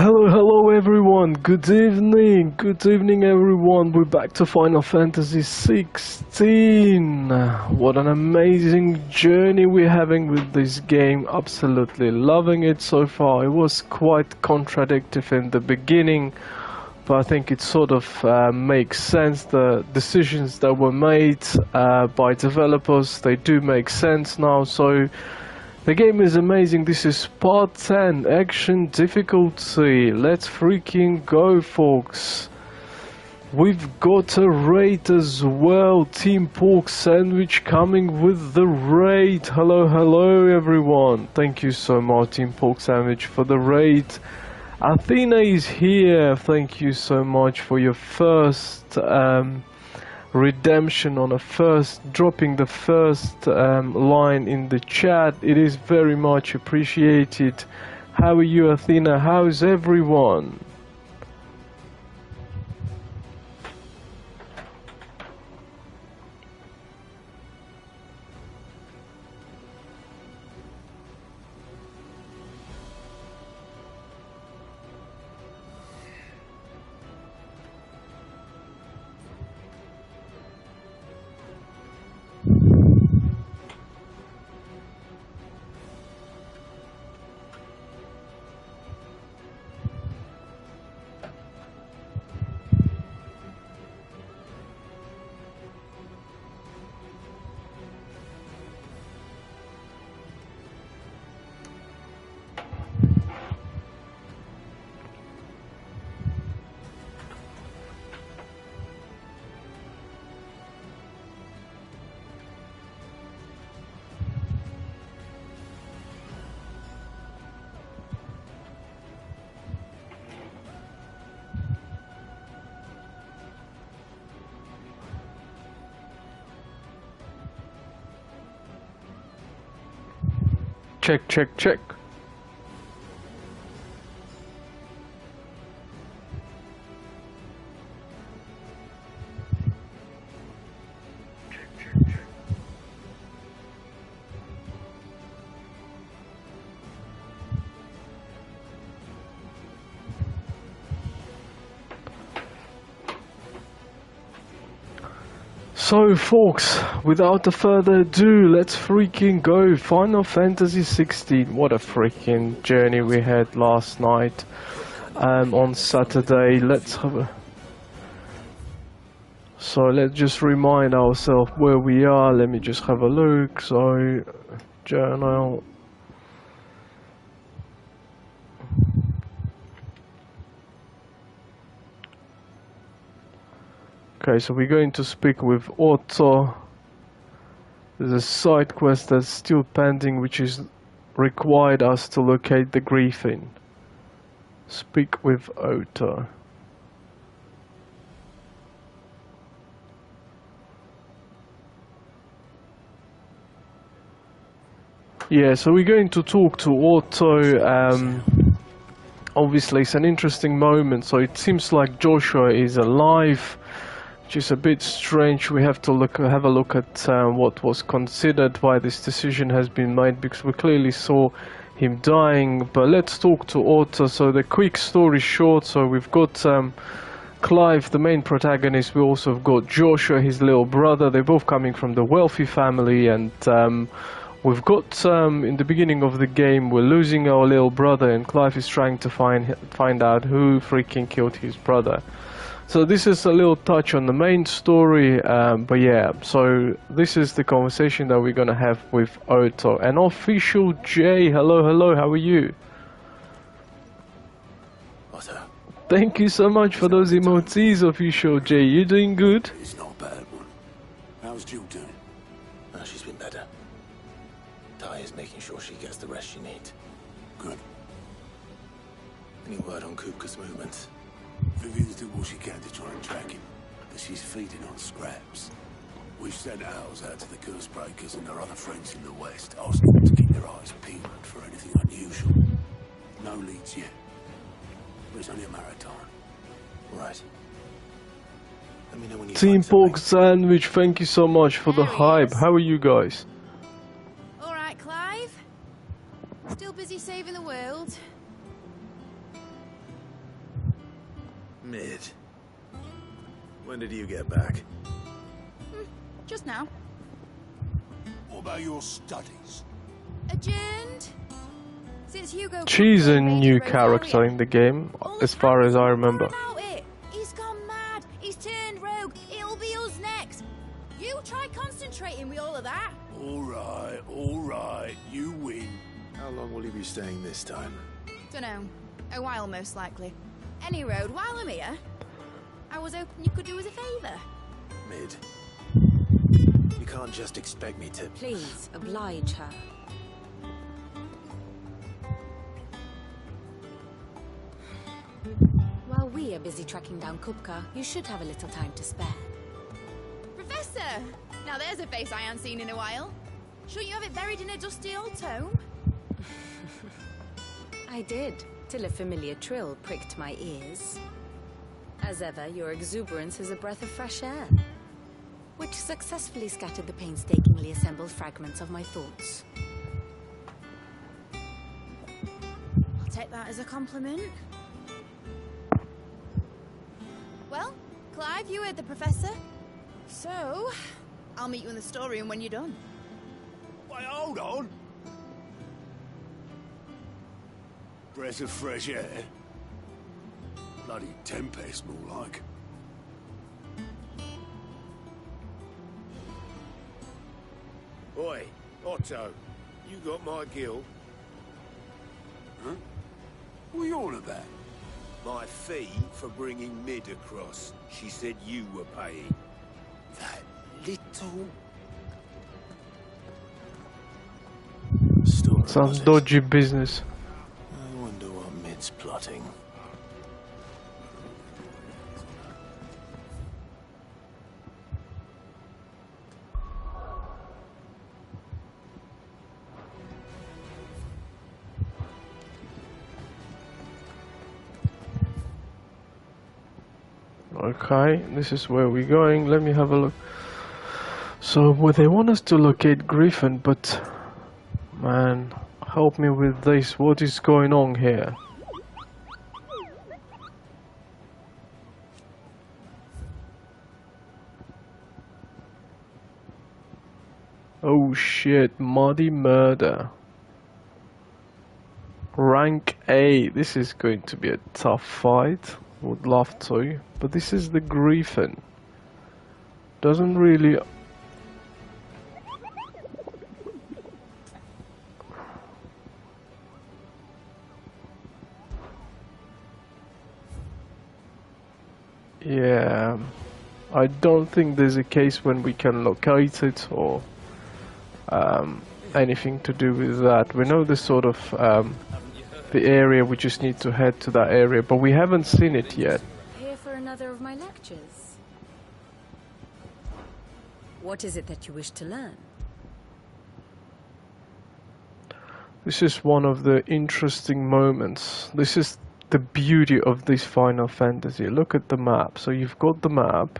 Hello everyone, good evening everyone, we're back to Final Fantasy XVI. What an amazing journey we're having with this game, absolutely loving it so far. It was quite contradictory in the beginning, but I think it sort of makes sense. The decisions that were made by developers, they do make sense now, so the game is amazing. This is part 10, action difficulty. Let's freaking go, folks. We've got a raid as well. Team Pork Sandwich coming with the raid. Hello everyone. Thank you so much, Team Pork Sandwich, for the raid. Athena is here. Thank you so much for your first redemption on dropping the first line in the chat. It is very much appreciated. How are you, Athena? How's everyone? Check. So folks, without further ado, let's freaking go. Final Fantasy 16. What a freaking journey we had last night on Saturday. Let's just remind ourselves where we are. Let me just have a look. So, journal. Okay, so we're going to speak with Otto. There's a side quest that's still pending, which is required us to locate the Griffin. Speak with Otto. Yeah, so we're going to talk to Otto. Obviously, it's an interesting moment. So it seems like Joshua is alive, which is a bit strange. We have to have a look at what was considered, why this decision has been made, because we clearly saw him dying. But let's talk to Otto. So the quick story short, so we've got Clive, the main protagonist. We also have got Joshua, his little brother. They're both coming from the wealthy family, and we've got in the beginning of the game, we're losing our little brother, and Clive is trying to find out who freaking killed his brother. So this is a little touch on the main story, but yeah, so this is the conversation that we're gonna have with Otto. And Official J, hello, how are you? Otto. Thank you so much for those emojis, Official J. You doing good? It's not a bad one. How's Jill doing? Oh, she's been better. Ty is making sure she gets the rest she needs. Good. Any word on Kupka's movements? Vivian's doing what she can to try and track him, but she's feeding on scraps. We've sent ours out to the curse breakers and their other friends in the west, asking them to keep their eyes peeled for anything unusual. No leads yet, but it's only a matter of time. Right. Let me know when you Team Pork Sandwich, thank you so much for the hype. How are you guys? Alright, Clive. Still busy saving the world? Mid. When did you get back? Just now. What about your studies? Adjourned. Since Hugo... She's a new Rosario, character in the game, all as the far as I fans remember. are about it. He's gone mad. He's turned rogue. It'll be us next. You try concentrating with all of that. All right, you win. How long will you be staying this time? Dunno. A while, most likely. Any road, while I'm here, I was hoping you could do us a favour. Mid. You can't just expect me to... Please, oblige her. While we are busy tracking down Kupka, you should have a little time to spare. Professor! Now there's a face I haven't seen in a while. Shouldn't you have it buried in a dusty old tome? I did, till a familiar trill pricked my ears. As ever, your exuberance is a breath of fresh air, which successfully scattered the painstakingly assembled fragments of my thoughts. I'll take that as a compliment. Well, Clive, you heard the professor. So, I'll meet you in the storeroom when you're done. Wait, hold on. Breath of fresh air. Bloody tempest, more like. Oi, Otto. You got my gill. Huh? What are you on about? My fee for bringing Mid across. She said you were paying. That little... Story Sounds was it? dodgy business. I wonder what Mid's plotting. Okay, this is where we're going. Let me have a look. So, well, they want us to locate Griffin, but man, help me with this. What is going on here? Oh shit, muddy murder. Rank A. This is going to be a tough fight. Would love to, but this is the Griffin. Doesn't really... Yeah, I don't think there's a case when we can locate it or anything to do with that. We know the sort of the area, we just need to head to that area, but we haven't seen it yet. Here for another of my lectures. What is it that you wish to learn? This is one of the interesting moments. This is the beauty of this Final Fantasy. Look at the map. So you've got the map.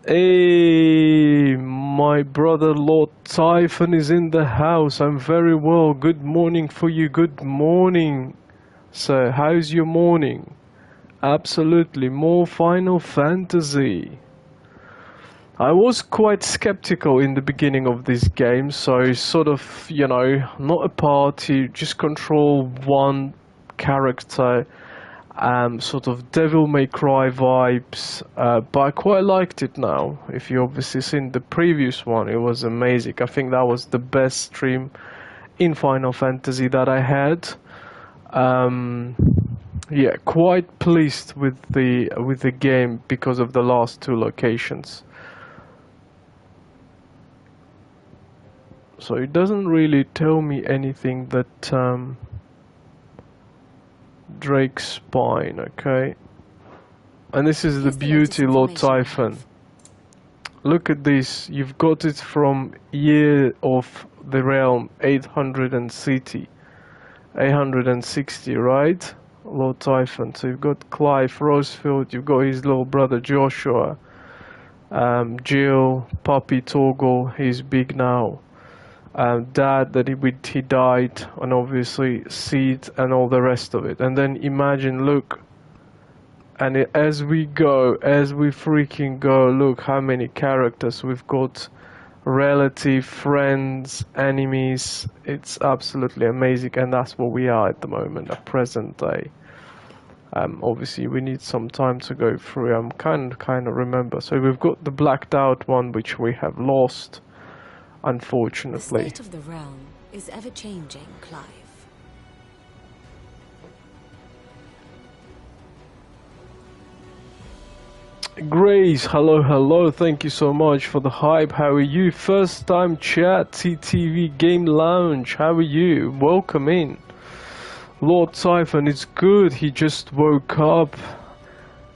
Hey, my brother Lord Typhon is in the house. I'm very well. Good morning for you. Good morning, sir. How's your morning? Absolutely. More Final Fantasy. I was quite skeptical in the beginning of this game, so sort of, you know, not a party, just control one character, sort of Devil May Cry vibes, but I quite liked it now. If you obviously seen the previous one, it was amazing. I think that was the best stream in Final Fantasy that I had. Yeah, quite pleased with the game because of the last two locations. So it doesn't really tell me anything that Drake's spine, okay? And this is the beauty, Lord Typhon. Look at this. You've got it from Year of the Realm 860, right? Lord Typhon. So you've got Clive Rosefield, you've got his little brother Joshua, Jill, Puppy Toggle, he's big now. dad that he died, and obviously Sid and all the rest of it. And then imagine, look, and as we freaking go, look how many characters we've got, relative, friends, enemies. It's absolutely amazing, and that's what we are at the moment, at present day. Obviously we need some time to go through. I'm kind of remember. So we've got the blacked out one, which we have lost, unfortunately. The state of the realm is ever changing, Clive. Grace, hello, thank you so much for the hype. How are you? First time chat, TTV Game Lounge, how are you? Welcome in. Lord Typhon, it's good, he just woke up.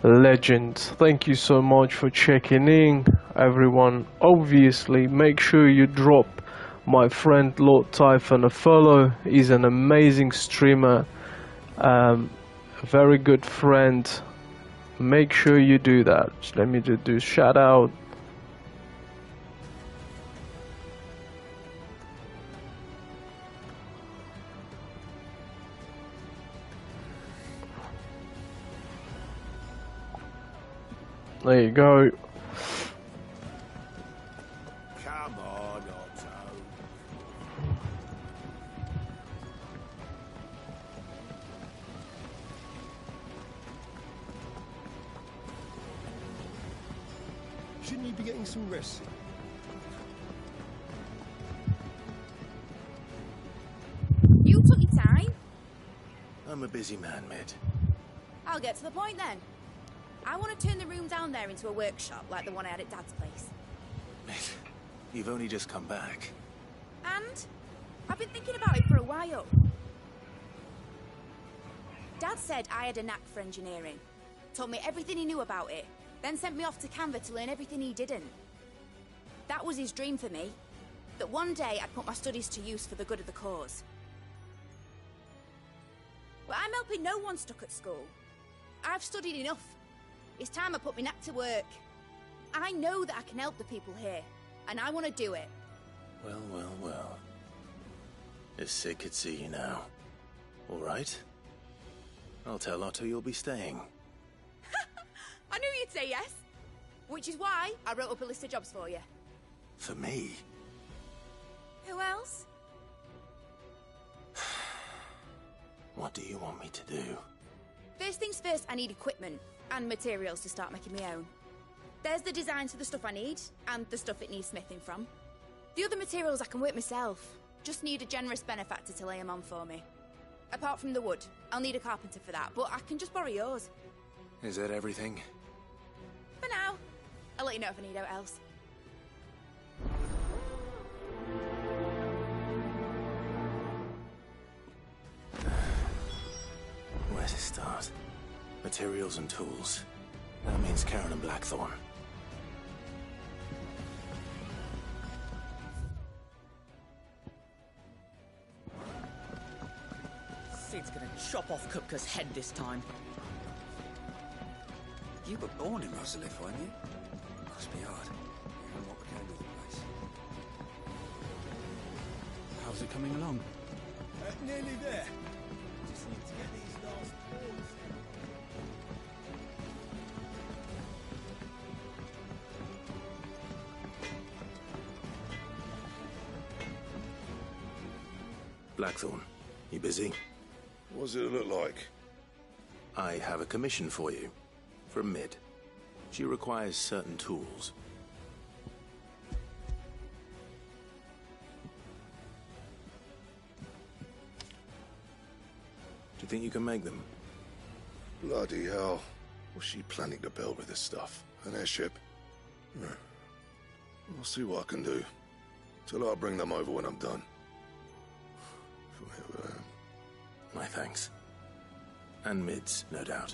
Legend, thank you so much for checking in, everyone. Obviously, make sure you drop my friend Lord Typhon a follow. He's an amazing streamer, a very good friend. Make sure you do that. Let me do shout out. There you go. Come on, Otto. Shouldn't you be getting some rest? You took your time. I'm a busy man, Mid. I'll get to the point then. I want to turn the room down there into a workshop like the one I had at Dad's place. Mid, you've only just come back. And I've been thinking about it for a while. Dad said I had a knack for engineering. Told me everything he knew about it. Then sent me off to Canva to learn everything he didn't. That was his dream for me. That one day I'd put my studies to use for the good of the cause. But I'm helping no one stuck at school. I've studied enough. It's time I put my knack to work. I know that I can help the people here, and I want to do it. Well. If Sid could see you now. All right? I'll tell Otto you'll be staying. I knew you'd say yes. Which is why I wrote up a list of jobs for you. For me? Who else? What do you want me to do? First things first, I need equipment and materials to start making my own. There's the designs for the stuff I need, and the stuff it needs smithing from. The other materials I can work myself. Just need a generous benefactor to lay them on for me. Apart from the wood, I'll need a carpenter for that, but I can just borrow yours. Is that everything? For now. I'll let you know if I need out else. Where to start? Materials and tools. That means Karen and Blackthorn. Sid's gonna chop off Kupka's head this time. You were born in Rosalith, weren't you? Must be hard. And what became of the place? How's it coming along? Nearly there. Just need to get these last boards. Blackthorn, you busy? What does it look like? I have a commission for you. From Mid. She requires certain tools. Do you think you can make them? Bloody hell. What's she planning to build with this stuff? An airship? I'll see what I can do. Till I'll bring them over when I'm done. My thanks. And Mid's, no doubt.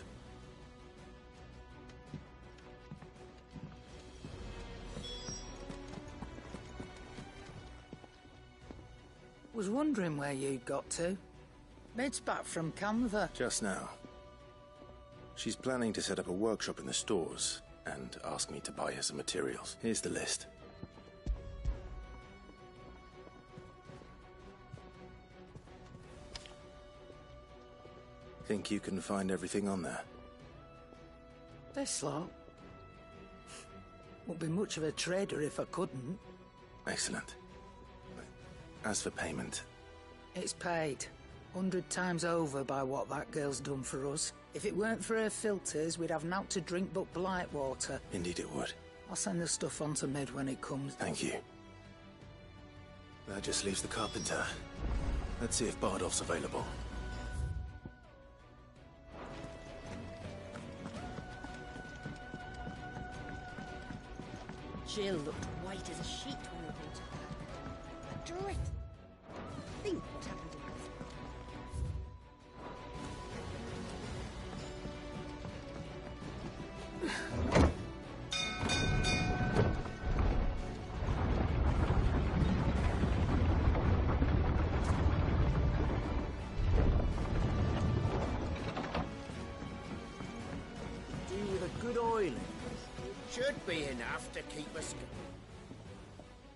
Was wondering where you'd got to. Mid's back from Canva. Just now. She's planning to set up a workshop in the stores and ask me to buy her some materials. Here's the list. Think you can find everything on there? This lot. Wouldn't be much of a trader if I couldn't. Excellent. As for payment... It's paid. 100 times over by what that girl's done for us. If it weren't for her filters, we'd have naught to drink but blight water. Indeed it would. I'll send the stuff on to Mid when it comes. Thank you. That just leaves the carpenter. Let's see if Bardolph's available. Jill looked white as a sheet when we brought her back. Drew it. Think what happened in this. Do with a good oiling. Should be enough to keep us going.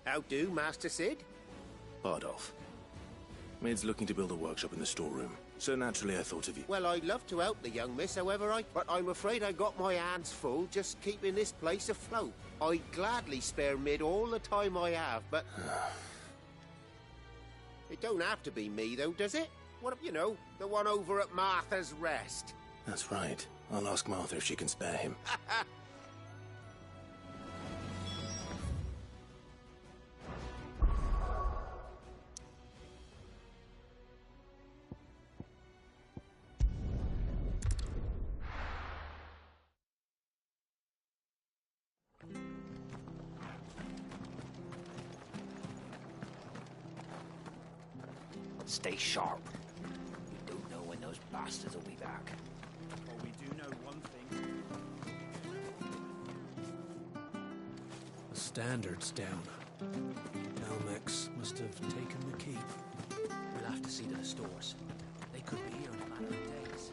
How do, Master Sid? Bardolph. Mid's looking to build a workshop in the storeroom, so naturally I thought of you. Well, I'd love to help the young miss, but I'm afraid I got my hands full just keeping this place afloat. I'd gladly spare Mid all the time I have, but... It don't have to be me, though, does it? What, you know, the one over at Martha's Rest. That's right. I'll ask Martha if she can spare him. Stay sharp. We don't know when those bastards will be back. Well, we do know one thing. The standard's down. Calmex must have taken the keep. We'll have to see to the stores. They could be here in a matter of days.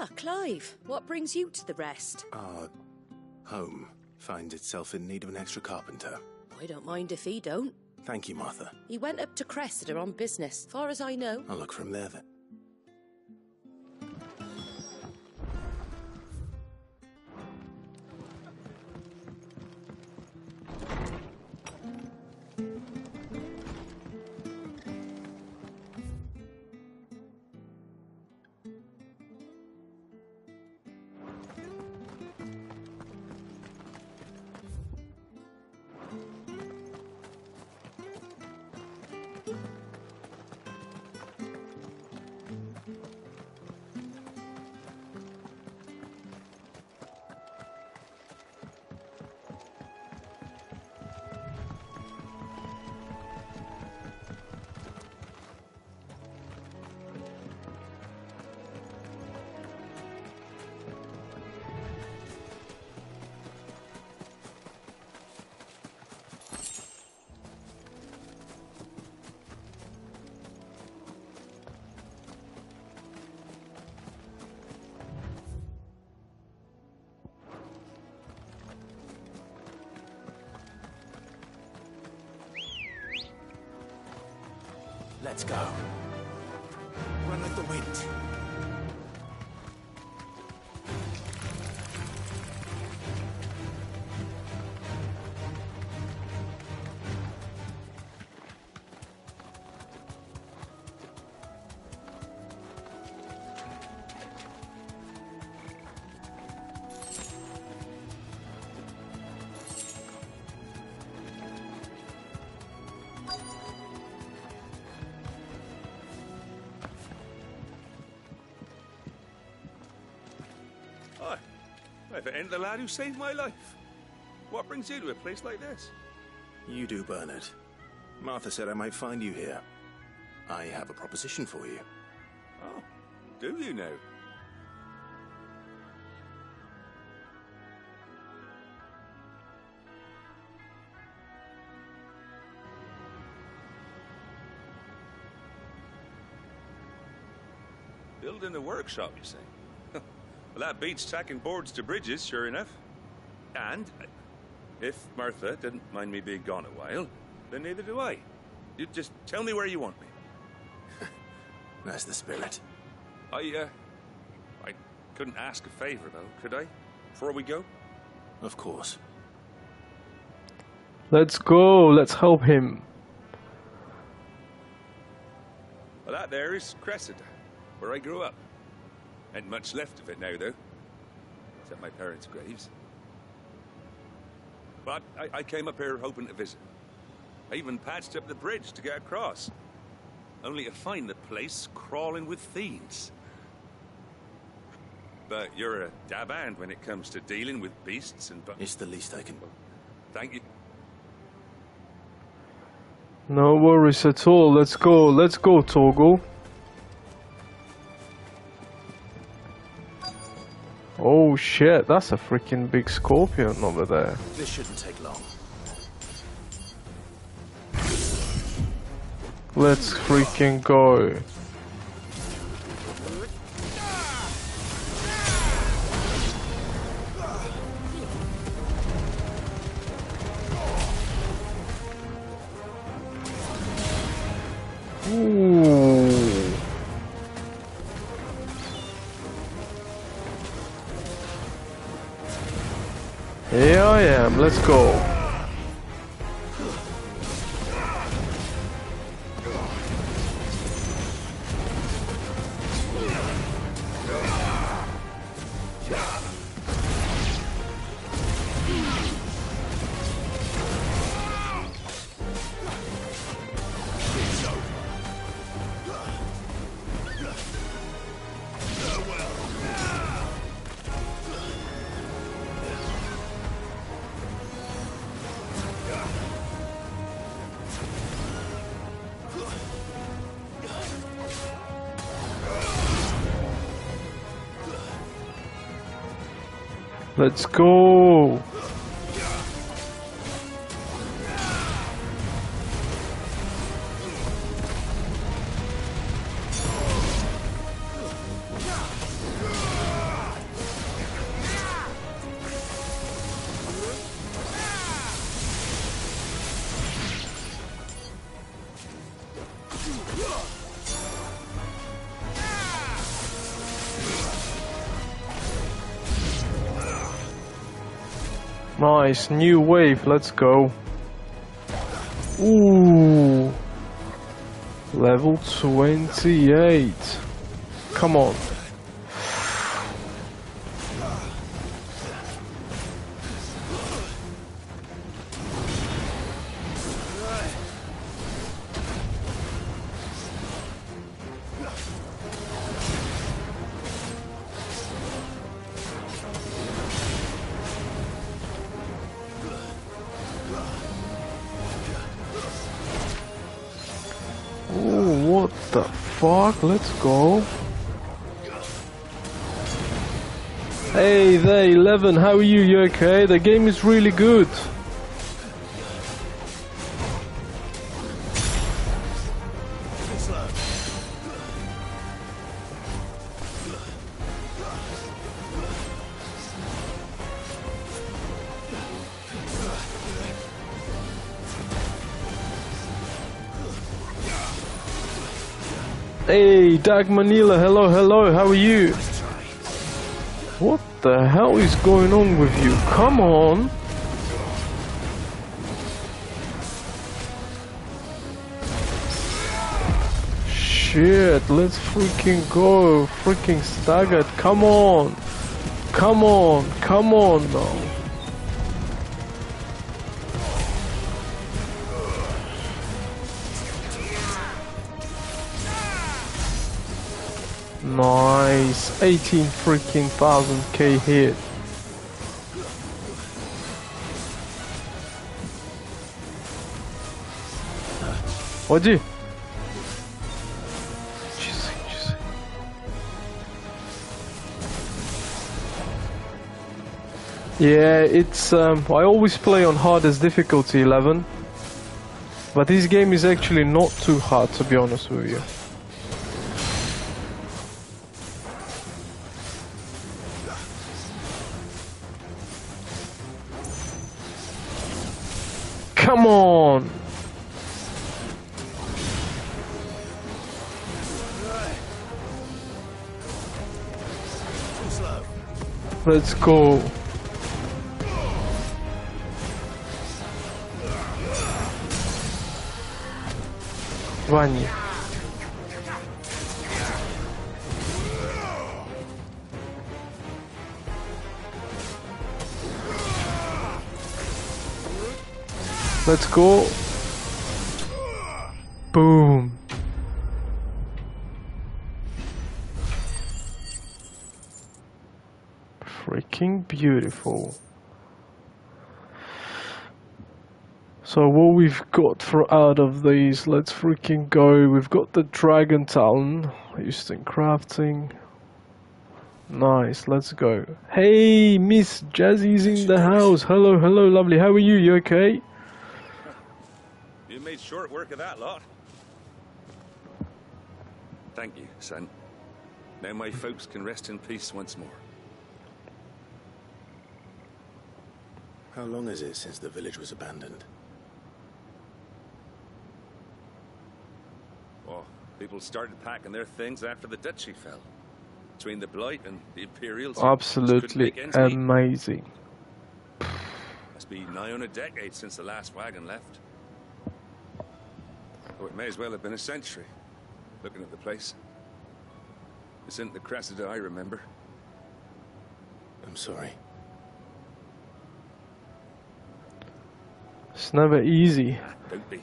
Ah, Clive, what brings you to the Rest? Our home finds itself in need of an extra carpenter. I don't mind if he don't. Thank you, Martha. He went up to Cressida on business, far as I know. I'll look from there then. Let's go. Run like the wind. If it ain't the lad who saved my life. What brings you to a place like this? You do, Bernard. Martha said I might find you here. I have a proposition for you. Oh, do you now? Building a workshop, you say? Well, that beats tacking boards to bridges, sure enough. And if Martha didn't mind me being gone a while, then neither do I. You just tell me where you want me. That's the spirit. I couldn't ask a favor, though, could I? Before we go? Of course. Let's go. Let's help him. Well, that there is Cressida, where I grew up. Ain't much left of it now, though. Except my parents' graves. But I came up here hoping to visit. I even patched up the bridge to get across. Only to find the place crawling with fiends. But you're a dab hand when it comes to dealing with beasts and... It's the least I can... Thank you. No worries at all. Let's go, Torgal. Oh shit, that's a freaking big scorpion over there. This shouldn't take long. Let's freaking go. Ooh. Here I am, let's go. Let's go. Nice, new wave, let's go. Ooh. Level 28. Come on. What the fuck? Let's go. Hey there, 11. How are you? You okay? The game is really good. Hey, Dag Manila, hello, how are you? What the hell is going on with you? Come on! Shit, let's freaking go, freaking staggered, come on! Come on now! Nice, 18 freaking thousand K hit. What'd you? Yeah, it's I always play on hardest difficulty 11, but this game is actually not too hard, to be honest with you. Let's go. Ваня. Let's go. Boom. Freaking beautiful. So what we've got for out of these, let's freaking go. We've got the Dragon Talon, instant crafting. Nice, let's go. Hey, Miss Jazzy's in the house. Hello, hello, lovely. How are you? You okay? You made short work of that lot. Thank you, son. Now my folks can rest in peace once more. How long is it since the village was abandoned? Oh, people started packing their things after the duchy fell. Between the Blight and the Imperials. Absolutely amazing. Must be nigh on a decade since the last wagon left. Oh, it may as well have been a century, looking at the place. This isn't the Cressida I remember. I'm sorry. It's never easy. Don't be.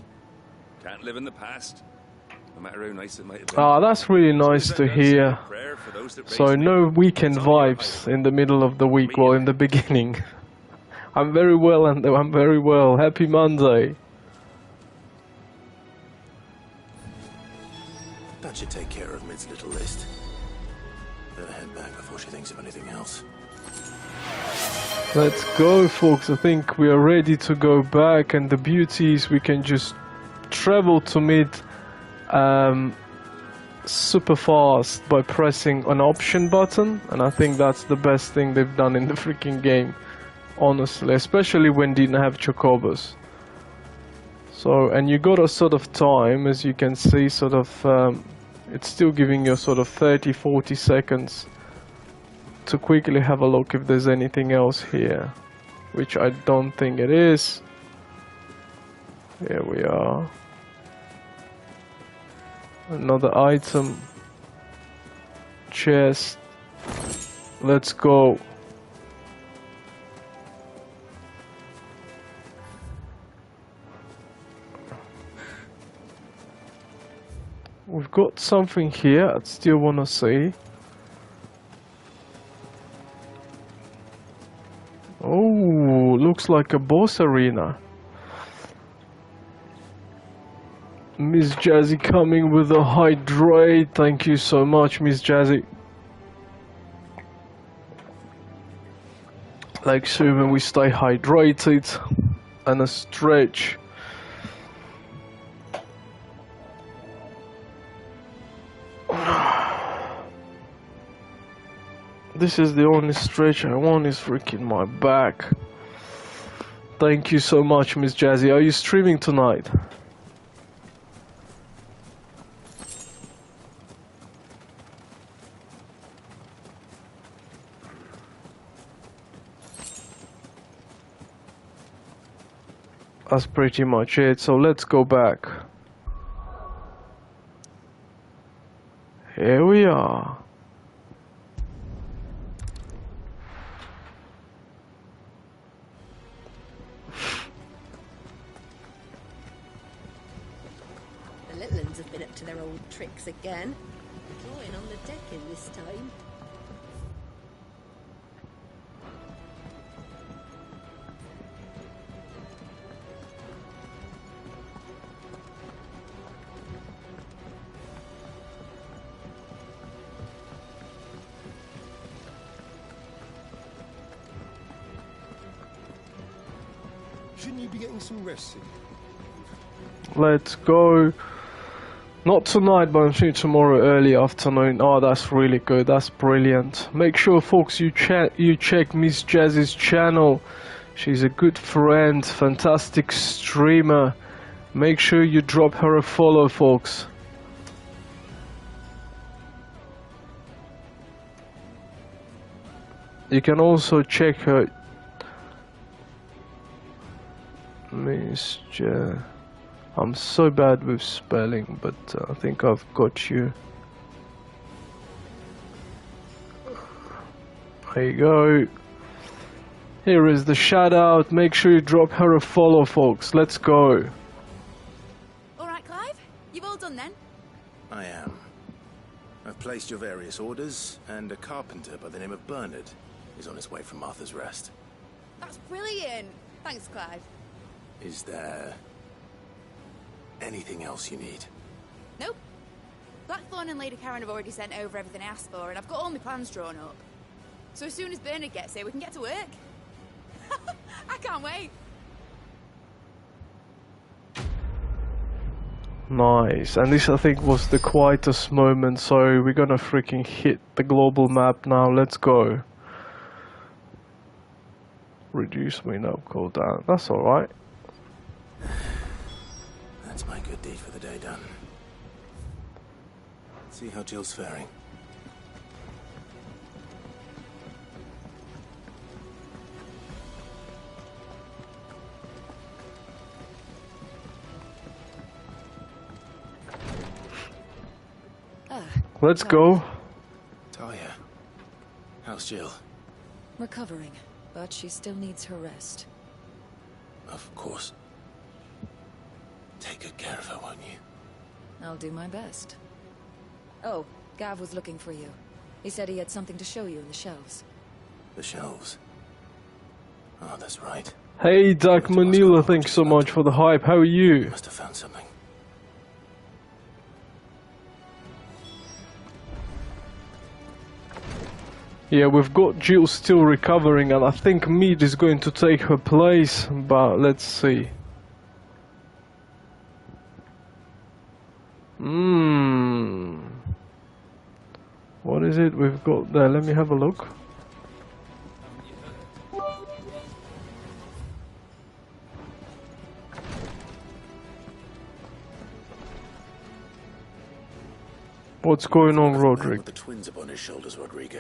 Can't live in the past, no matter how nice it might have been. Ah, that's really nice to hear. So no weekend vibes in the middle of the week, well, in the beginning. I'm very well, and I'm very well. Happy Monday. That should take care of Mid's little list. Better head back before she thinks of anything else. Let's go, folks. I think we are ready to go back, and the beauty is we can just travel to Mid super fast by pressing an option button, and I think that's the best thing they've done in the freaking game, honestly, especially when didn't have chocobos. So, and you got a sort of time, as you can see, sort of it's still giving you sort of 30-40 seconds to quickly have a look if there's anything else here, which I don't think it is. Here we are. Another item. Chest. Let's go. We've got something here I'd still want to see. Oh, looks like a boss arena. Miss Jazzy coming with a hydrate. Thank you so much, Miss Jazzy. Like so when we stay hydrated and a stretch. This is the only stretch I want, is freaking my back. Thank you so much, Miss Jazzy. Are you streaming tonight? That's pretty much it, so let's go back. Here we are. The little ones have been up to their old tricks again. Drawing on the decking this time. Shouldn't you be getting some rest, Sid? Let's go. Not tonight, but I'm sure tomorrow early afternoon. Oh, that's really good. That's brilliant. Make sure, folks, you check Miss Jazzy's channel. She's a good friend, fantastic streamer. Make sure you drop her a follow, folks. You can also check her. Mr. I'm so bad with spelling, but I think I've got you. There you go. Here is the shout out. Make sure you drop her a follow, folks. Let's go. Alright, Clive? You've all done then? I am. I've placed your various orders, and a carpenter by the name of Bernard is on his way from Martha's Rest. That's brilliant. Thanks, Clive. Is there anything else you need? Nope. Blackthorn and Lady Karen have already sent over everything I asked for, and I've got all my plans drawn up. So as soon as Bernard gets here, we can get to work. I can't wait. Nice. And this, I think, was the quietest moment, so we're gonna freaking hit the global map now. Let's go. Reduce window cooldown. That's alright. That's my good deed for the day done. See how Jill's faring. Let's go. Talia, how's Jill? Recovering, but she still needs her rest. Of course. Take good care of her, won't you? I'll do my best. Oh, Gav was looking for you. He said he had something to show you in the shelves. The shelves? Oh, that's right. Hey, Doc Manila, thanks so much for the hype. How are you? Must have found something. Yeah, we've got Jill still recovering, and I think Mead is going to take her place, but let's see. What is it we've got there? Let me have a look. What's going on, Roderick? The twins upon his shoulders, Rodrigue.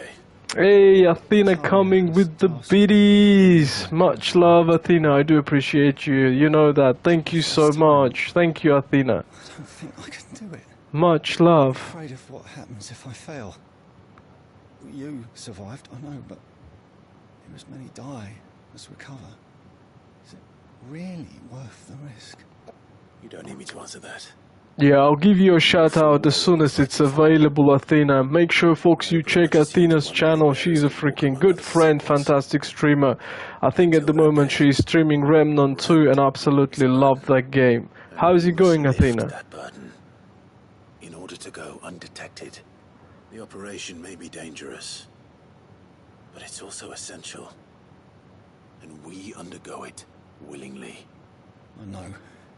Hey, Athena coming with the biddies. Much love, Athena. I do appreciate you. You know that. Thank you so much. Thank you, Athena. I don't think I can do it. Much love. I'm afraid of what happens if I fail. You survived, I know, but as many die as recover. Is it really worth the risk? You don't need me to answer that. Yeah, I'll give you a shout out as soon as it's available, Athena. Make sure, folks, you check Athena's channel. She's a freaking good friend, fantastic streamer. I think at the moment she's streaming Remnant 2 and absolutely love that game. How's it going, Athena? That burden in order to go undetected. The operation may be dangerous, but it's also essential. And we undergo it willingly. I know.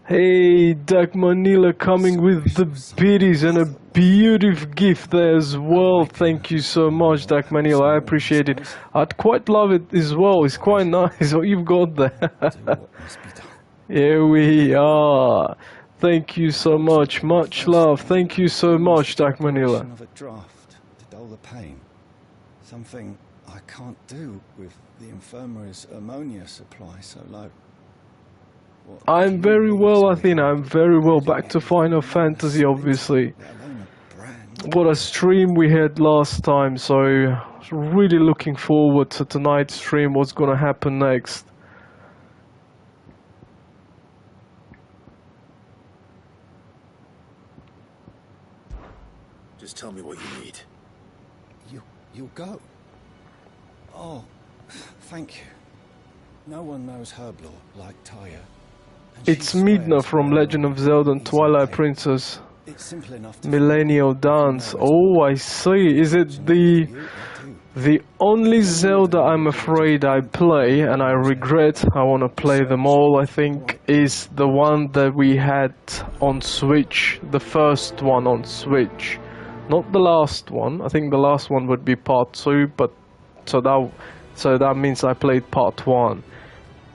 Hey, Doc Manila coming with the biddies and a beautiful gift there as well. Thank you so much, Doc Manila. I appreciate it. I'd quite love it as well. It's quite nice what you've got there. Here we are. Thank you so much. Much love. Thank you so much, Doc Manila. Of a draft to dull the pain. Something I can't do with the infirmary's ammonia supply so low. I'm very well, Athena. I'm very well. Back to Final Fantasy, obviously. What a stream we had last time, so really looking forward to tonight's stream, what's gonna happen next. Just tell me what you need. You'll go. Oh, thank you. No one knows Herblore like Taya. It's Midna from Legend of Zelda and Twilight Princess. Millennial Dance. Oh, I see. Is it the only Zelda I'm afraid I play, and I regret, I want to play them all, I think, is the one that we had on Switch. The first one on Switch. Not the last one. I think the last one would be part 2, but so that means I played part 1.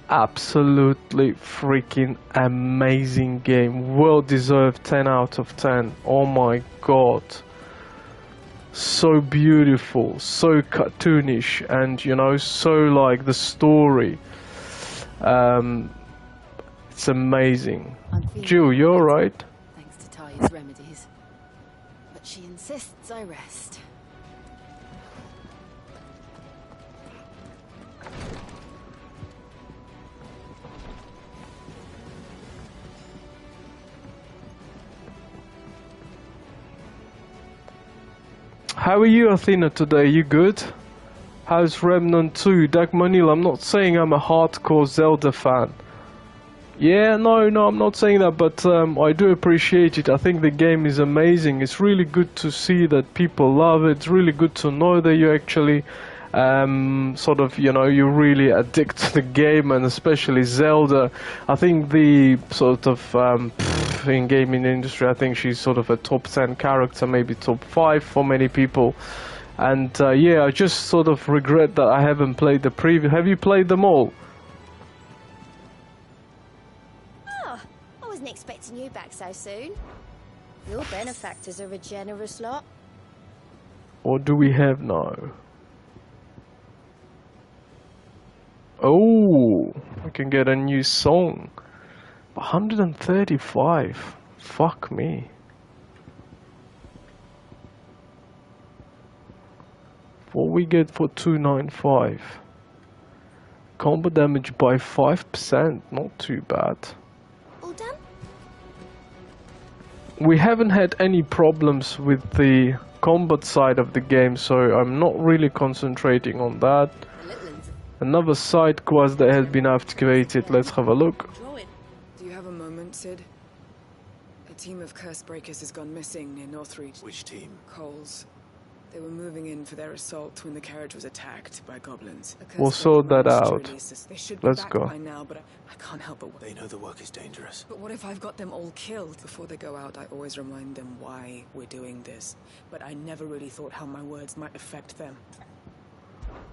Absolutely freaking amazing game. Well deserved 10 out of 10. Oh my god. so beautiful, so cartoonish, and you know, so like the story. It's amazing. Jill, you're alright? Thanks to Taya's remedies. But she insists I rest. How are you, Athena, today? You good? How's Remnant 2? Dagmanil, I'm not saying I'm a hardcore Zelda fan. Yeah, no, I'm not saying that, but I do appreciate it. I think the game is amazing. It's really good to see that people love it. It's really good to know that you actually sort of, you know, you really addict to the game, and especially Zelda. I think the sort of in gaming industry, I think she's sort of a top 10 character, maybe top 5 for many people. And yeah, I just sort of regret that I haven't played the previous. Have you played them all? Oh, I wasn't expecting you back so soon. Your benefactors are a generous lot. What do we have now? Oh, we can get a new song. 135. Fuck me. What we get for 295? Combat damage by 5%. Not too bad. All done? We haven't had any problems with the combat side of the game, so I'm not really concentrating on that. Another side quest that has been activated. Let's have a look. Do you have a moment, Sid? A team of curse breakers has gone missing near Northreach. Which team? Coles. They were moving in for their assault when the carriage was attacked by goblins. We'll sort that out. They should be Let's back go. by now, but I can't help but... They know the work is dangerous. But what if I've got them all killed? Before they go out, I always remind them why we're doing this. But I never really thought how my words might affect them.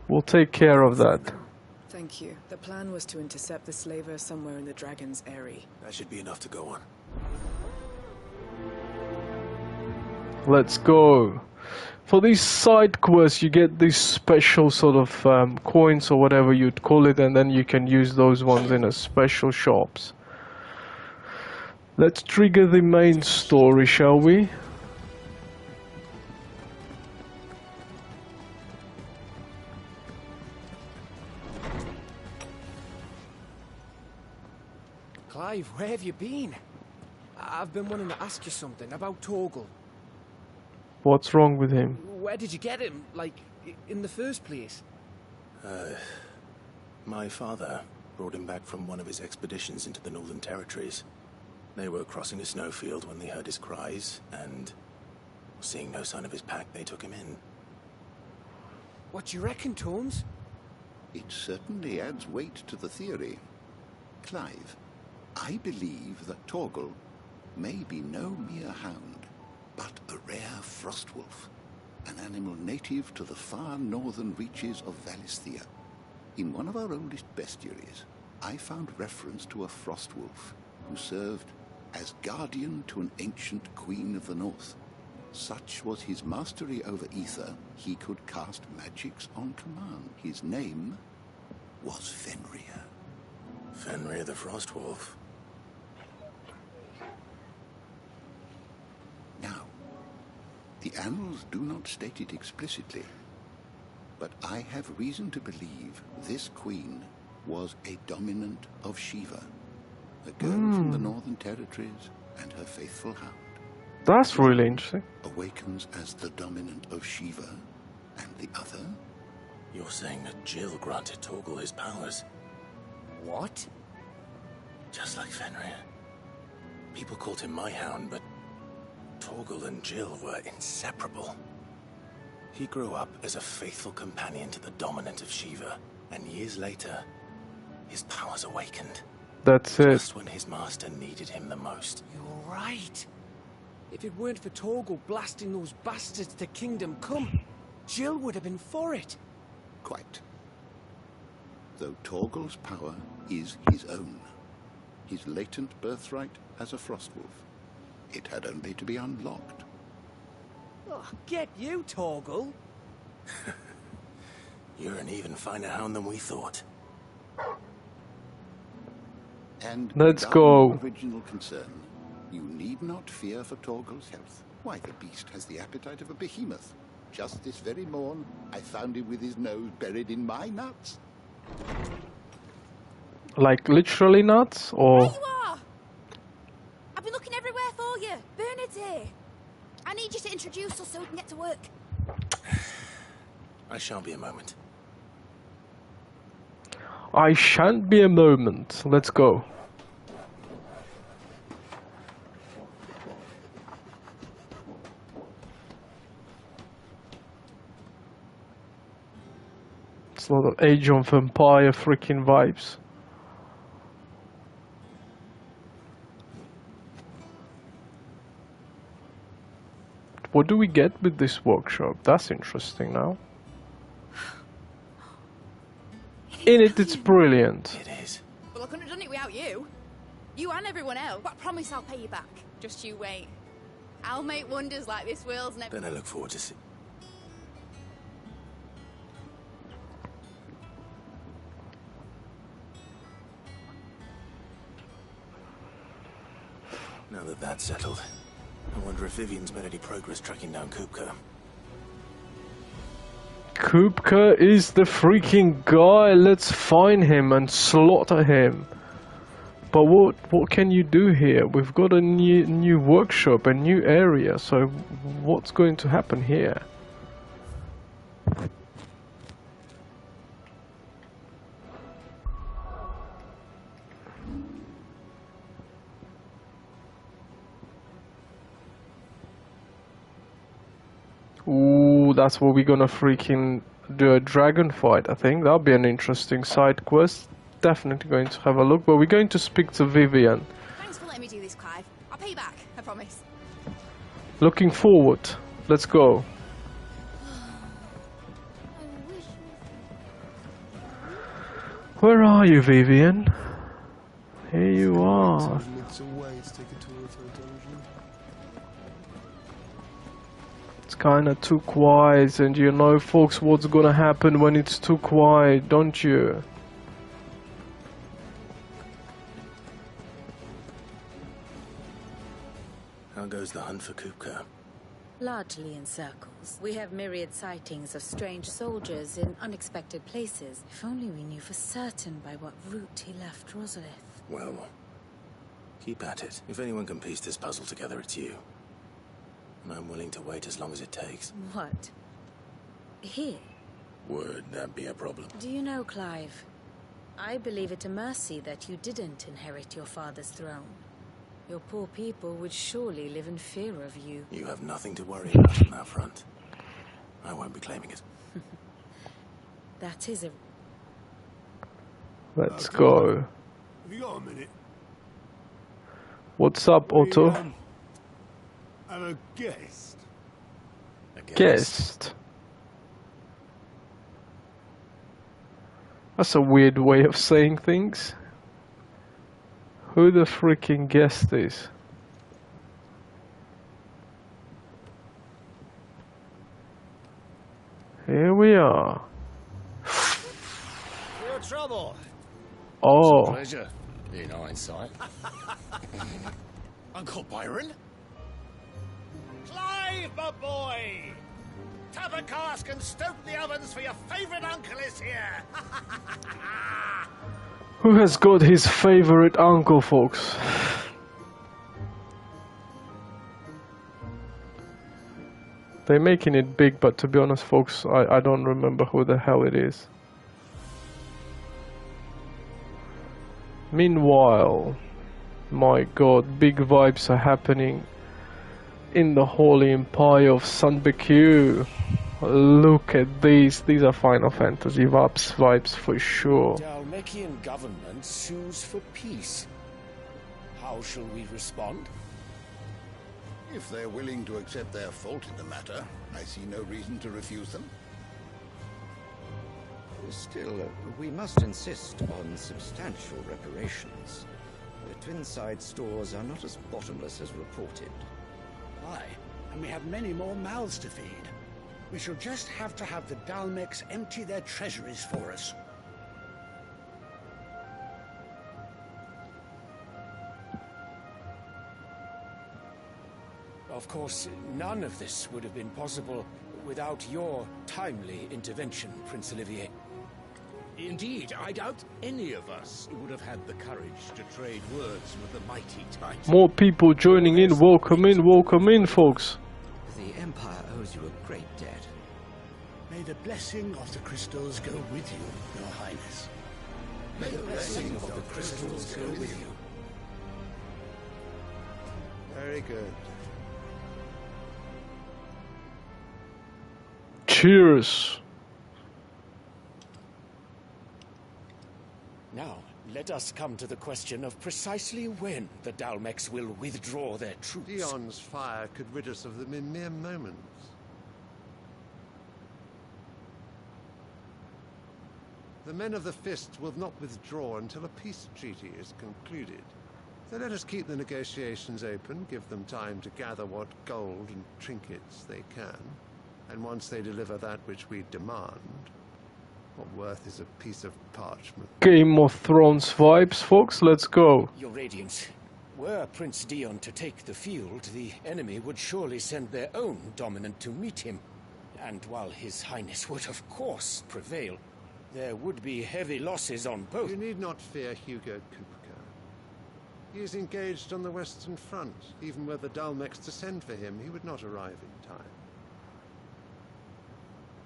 We'll take care of that. Thank you. The plan was to intercept the slaver somewhere in the Dragon's Eyrie. That should be enough to go on. Let's go. For these side quests, you get these special sort of coins or whatever you'd call it, and then you can use those ones in a special shops. Let's trigger the main story, shall we? Clive, where have you been? I've been wanting to ask you something about Torgal. What's wrong with him? Where did you get him? Like, in the first place? My father brought him back from one of his expeditions into the Northern Territories. They were crossing a snowfield when they heard his cries, and seeing no sign of his pack, they took him in. What do you reckon, Tomes? It certainly adds weight to the theory. Clive, I believe that Torgal may be no mere hound, but a rare frostwolf, an animal native to the far northern reaches of Valisthea. In one of our oldest bestiaries, I found reference to a frostwolf who served as guardian to an ancient queen of the north. Such was his mastery over ether, he could cast magics on command. His name was Fenrir. Fenrir the Frostwolf. Now, the annals do not state it explicitly, but I have reason to believe this queen was a dominant of Shiva, a girl from the Northern Territories, and her faithful hound. That's really interesting. Awakens as the dominant of Shiva, and the other? You're saying that Jill granted Torgal his powers? What? Just like Fenrir. People called him my hound, but Torgal and Jill were inseparable. He grew up as a faithful companion to the dominant of Shiva, and years later, his powers awakened. That's it. Just when his master needed him the most. You're right. If it weren't for Torgal blasting those bastards to Kingdom Come, Jill would have been for it. Quite. Though Torgal's power is his own, his latent birthright as a Frostwolf, it had only to be unlocked. Oh, get you, Torgal. You're an even finer hound than we thought. And let's without go. Original concern, you need not fear for Torgal's health. Why, the beast has the appetite of a behemoth. Just this very morn, I found him with his nose buried in my nuts. Like literally nuts, or? There you are! I've been looking everywhere for you. Bernard's here. I need you to introduce us so we can get to work. I shan't be a moment. I shan't be a moment. Let's go. It's a lot of Age of Empire freaking vibes. What do we get with this workshop? That's interesting now. In it, it's brilliant. It is. Well, I couldn't have done it without you. You and everyone else. But I promise I'll pay you back. Just you wait. I'll make wonders like this world's never... Then I look forward to see. Now that that's settled, I wonder if Vivian's made any progress tracking down Kupka. Kupka is the freaking guy. Let's find him and slaughter him. But what can you do here? We've got a new workshop, a new area. So what's going to happen here? Ooh, that's where we're gonna freaking do a dragon fight, I think. That'll be an interesting side quest. Definitely going to have a look, but we're going to speak to Vivian. Thanks for letting me do this, Clive. I'll pay you back, I promise. Looking forward. Let's go. Where are you, Vivian? Here you are. It's kinda too quiet, and you know, folks, what's gonna happen when it's too quiet, don't you? How goes the hunt for Kupka? Largely in circles. We have myriad sightings of strange soldiers in unexpected places. If only we knew for certain by what route he left Rosalith. Well, keep at it. If anyone can piece this puzzle together, it's you. And I'm willing to wait as long as it takes. What? Here? Would that be a problem? Do you know, Clive? I believe it a mercy that you didn't inherit your father's throne. Your poor people would surely live in fear of you. You have nothing to worry about on that front. I won't be claiming it. That is a... Let's go. Have you got a minute? What's up, Otto? Have a guest. Guest? That's a weird way of saying things. Who the freaking guest is? Here we are. Your trouble. Oh. It's a pleasure, in hindsight. Uncle Byron? Clive, my boy! Tap a cask and stoke the ovens, for your favourite uncle is here! Who has got his favorite uncle, folks? They're making it big, but to be honest, folks, I don't remember who the hell it is. Meanwhile, my god, big vibes are happening in the Holy Empire of Sunbeku. Look at these are Final Fantasy vibes for sure. Dalmekian government sues for peace. How shall we respond? If they're willing to accept their fault in the matter, I see no reason to refuse them. Still, we must insist on substantial reparations. The Twinside stores are not as bottomless as reported. Why? and we have many more mouths to feed. We shall just have to have the Dalmex empty their treasuries for us. Of course, none of this would have been possible without your timely intervention, Prince Olivier. Indeed, I doubt any of us would have had the courage to trade words with the mighty Titan. More people joining in. Welcome in, folks. The Empire owes you a great debt. May the blessing of the crystals go with you, Your Highness. May the blessing of the crystals go with you. Very good. Cheers. Now, let us come to the question of precisely when the Dalmex will withdraw their troops. Dion's fire could rid us of them in mere moments. The men of the Fist will not withdraw until a peace treaty is concluded. So let us keep the negotiations open, give them time to gather what gold and trinkets they can. And once they deliver that which we demand, what worth is a piece of parchment? Game of Thrones vibes, folks. Let's go. Your Radiance, were Prince Dion to take the field, the enemy would surely send their own dominant to meet him. And while His Highness would of course prevail, there would be heavy losses on both. You need not fear Hugo Kupka. He is engaged on the Western Front. Even were the Dalmex to send for him, he would not arrive in time.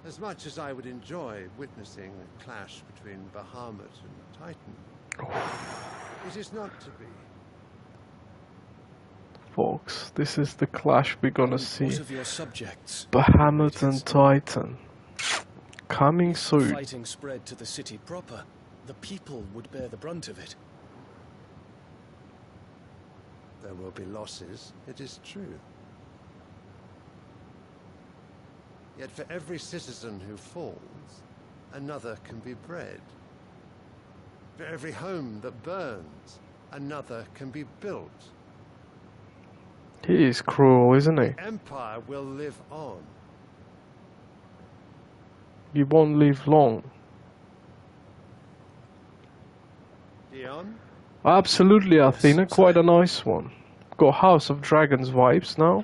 As much as I would enjoy witnessing a clash between Bahamut and Titan, it is not to be. Folks, this is the clash we're gonna see. What of your subjects? Bahamut and Titan. Coming soon. Fighting spread to the city proper, the people would bear the brunt of it. There will be losses, it is true. Yet for every citizen who falls, another can be bred. For every home that burns, another can be built. He is cruel, isn't he? The Empire will live on. He won't live long. Dion? Absolutely, Athena. Quite a nice one. Got House of Dragons vibes now.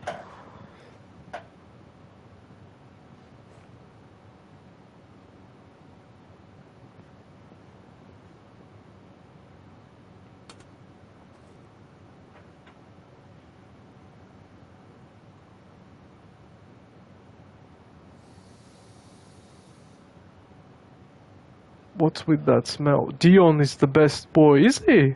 What's with that smell? Dion is the best boy, is he?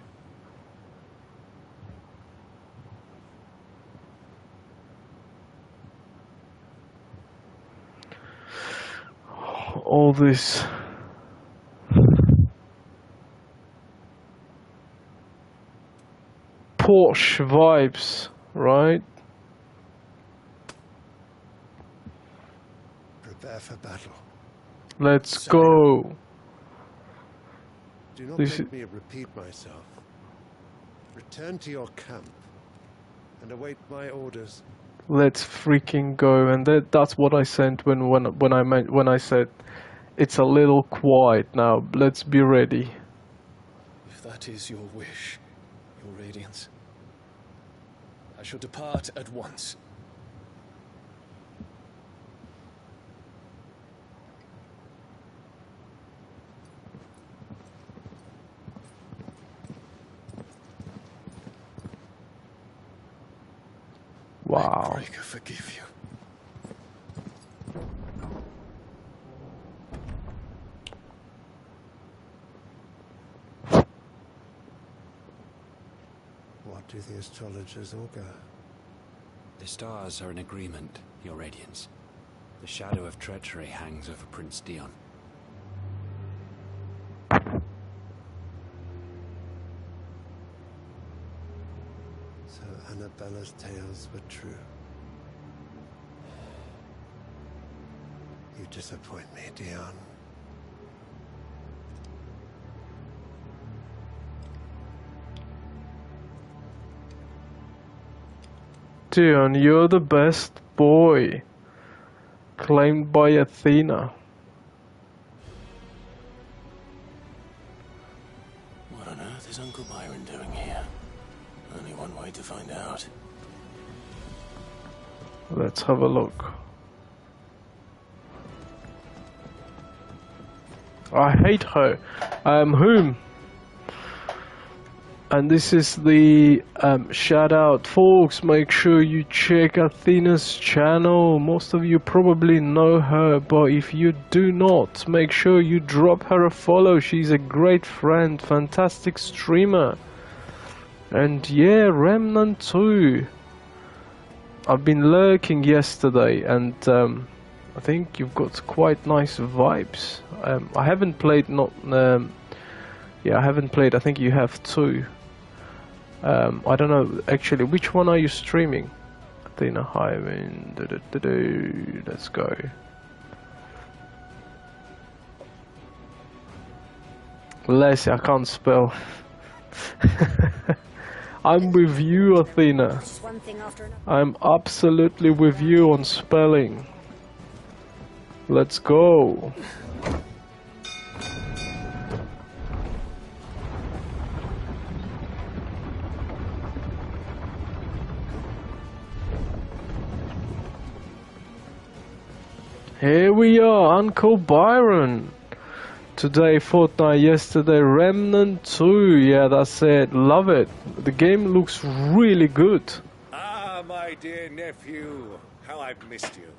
All this Porsche vibes, right? Prepare for battle. Let's go. Do not make me repeat myself. Return to your camp and await my orders. Let's freaking go, and that's what I sent when I said it's a little quiet now. Let's be ready. If that is your wish, Your Radiance, I shall depart at once. Wow. I can forgive you. What do the astrologers augur? The stars are in agreement, Your Radiance. The shadow of treachery hangs over Prince Dion. So Annabella's tales were true. You disappoint me, Dion. Dion, you're the best boy. Claimed by Athena. What on earth is Uncle Byron doing here? Only one way to find out. Let's have a look. I hate her. Whom? And this is the shout out, folks. Make sure you check Athena's channel. Most of you probably know her, but if you do not, make sure you drop her a follow. She's a great friend, fantastic streamer. And yeah, Remnant 2. I've been lurking yesterday, and I think you've got quite nice vibes. I haven't played, yeah, I haven't played. I think you have too. I don't know actually. Which one are you streaming? Athena Highwind. Let's go. Leslie, I can't spell. I'm with you, Athena. I'm absolutely with you on spelling. Let's go. Here we are, Uncle Byron. Today Fortnite, yesterday Remnant 2. Yeah, that's it. Love it. The game looks really good. Ah, my dear nephew. How I've missed you.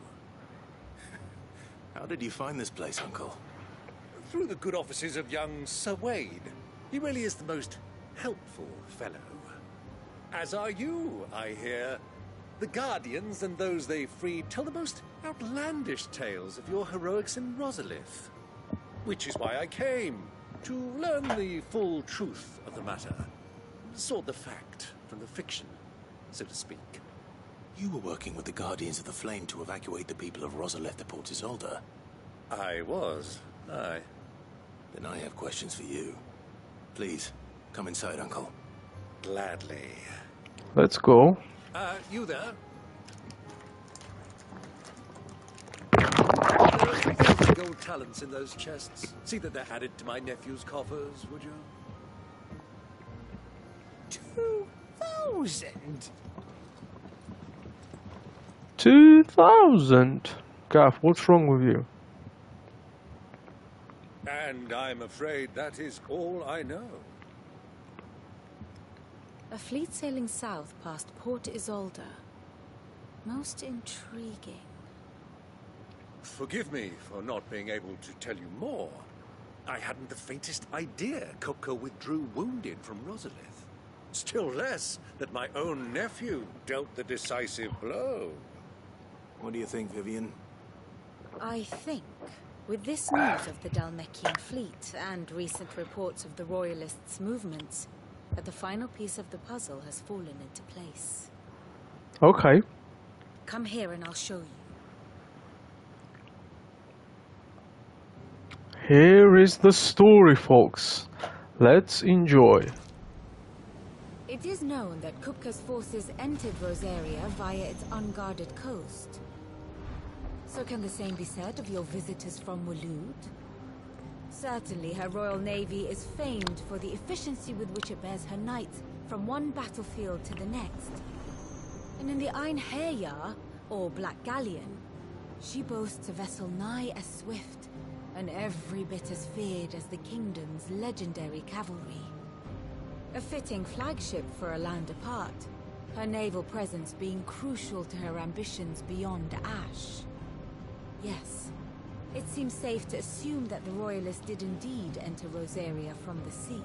How did you find this place, Uncle? Through the good offices of young Sir Wade. He really is the most helpful fellow. As are you, I hear. The Guardians and those they freed tell the most outlandish tales of your heroics in Rosalith. Which is why I came, to learn the full truth of the matter. Sort the fact from the fiction, so to speak. You were working with the Guardians of the Flame to evacuate the people of Rosalith to Port Isolde. I was, aye. Then I have questions for you. Please, come inside, Uncle. Gladly. Let's go. You there? There are some gold talents in those chests. See that they're added to my nephew's coffers, would you? 2,000? 2,000? Gaff, what's wrong with you? And I'm afraid that is all I know. A fleet sailing south past Port Isolde. Most intriguing. Forgive me for not being able to tell you more. I hadn't the faintest idea Kupka withdrew wounded from Rosalith. Still less that my own nephew dealt the decisive blow. What do you think, Vivian? I think, with this news of the Dalmekian fleet and recent reports of the Royalists' movements, that the final piece of the puzzle has fallen into place. Okay. Come here and I'll show you. Here is the story, folks. Let's enjoy. It is known that Kupka's forces entered Rosaria via its unguarded coast. So can the same be said of your visitors from Waloed? Certainly her Royal Navy is famed for the efficiency with which it bears her knights from one battlefield to the next. And in the Ein Heya, or Black Galleon, she boasts a vessel nigh as swift and every bit as feared as the kingdom's legendary cavalry. A fitting flagship for a land apart, her naval presence being crucial to her ambitions beyond Ash. Yes, it seems safe to assume that the Royalists did indeed enter Rosaria from the sea.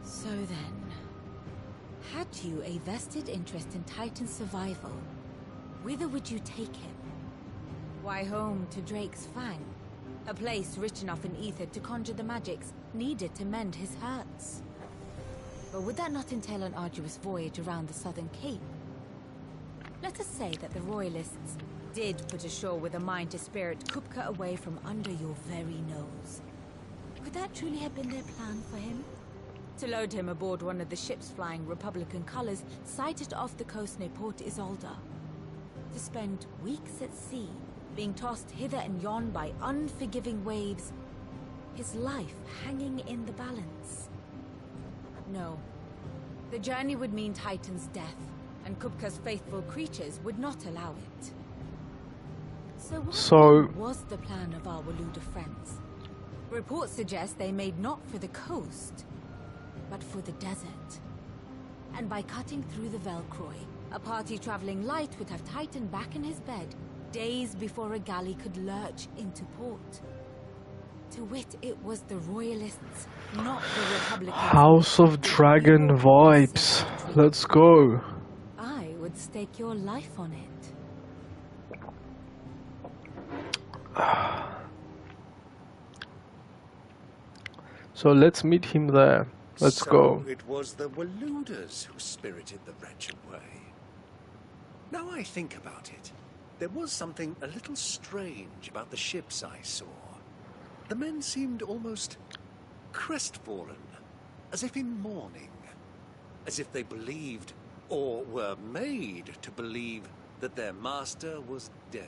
So then, had you a vested interest in Titan's survival, whither would you take him? Why, home to Drake's Fang, a place rich enough in ether to conjure the magics needed to mend his hurts. But would that not entail an arduous voyage around the southern cape? Let us say that the Royalists did put ashore with a mind to spirit Kupka away from under your very nose. Would that truly have been their plan for him? To load him aboard one of the ships flying Republican colors sighted off the coast near Port Isolde? to spend weeks at sea, being tossed hither and yon by unforgiving waves, his life hanging in the balance. No. The journey would mean Titan's death, and Kupka's faithful creatures would not allow it. So what was the plan of our Waluda friends? Reports suggest they made not for the coast, but for the desert. And by cutting through the Velcroy, a party traveling light would have Titan back in his bed days before a galley could lurch into port. To wit, it was the Royalists, not the Republicans. House of Dragon vibes. Let's go. I would stake your life on it. So let's meet him there. Let's go. It was the Waludas who spirited the wretch away. Now I think about it, there was something a little strange about the ships I saw. The men seemed almost crestfallen, as if in mourning, as if they believed, or were made to believe, that their master was dead.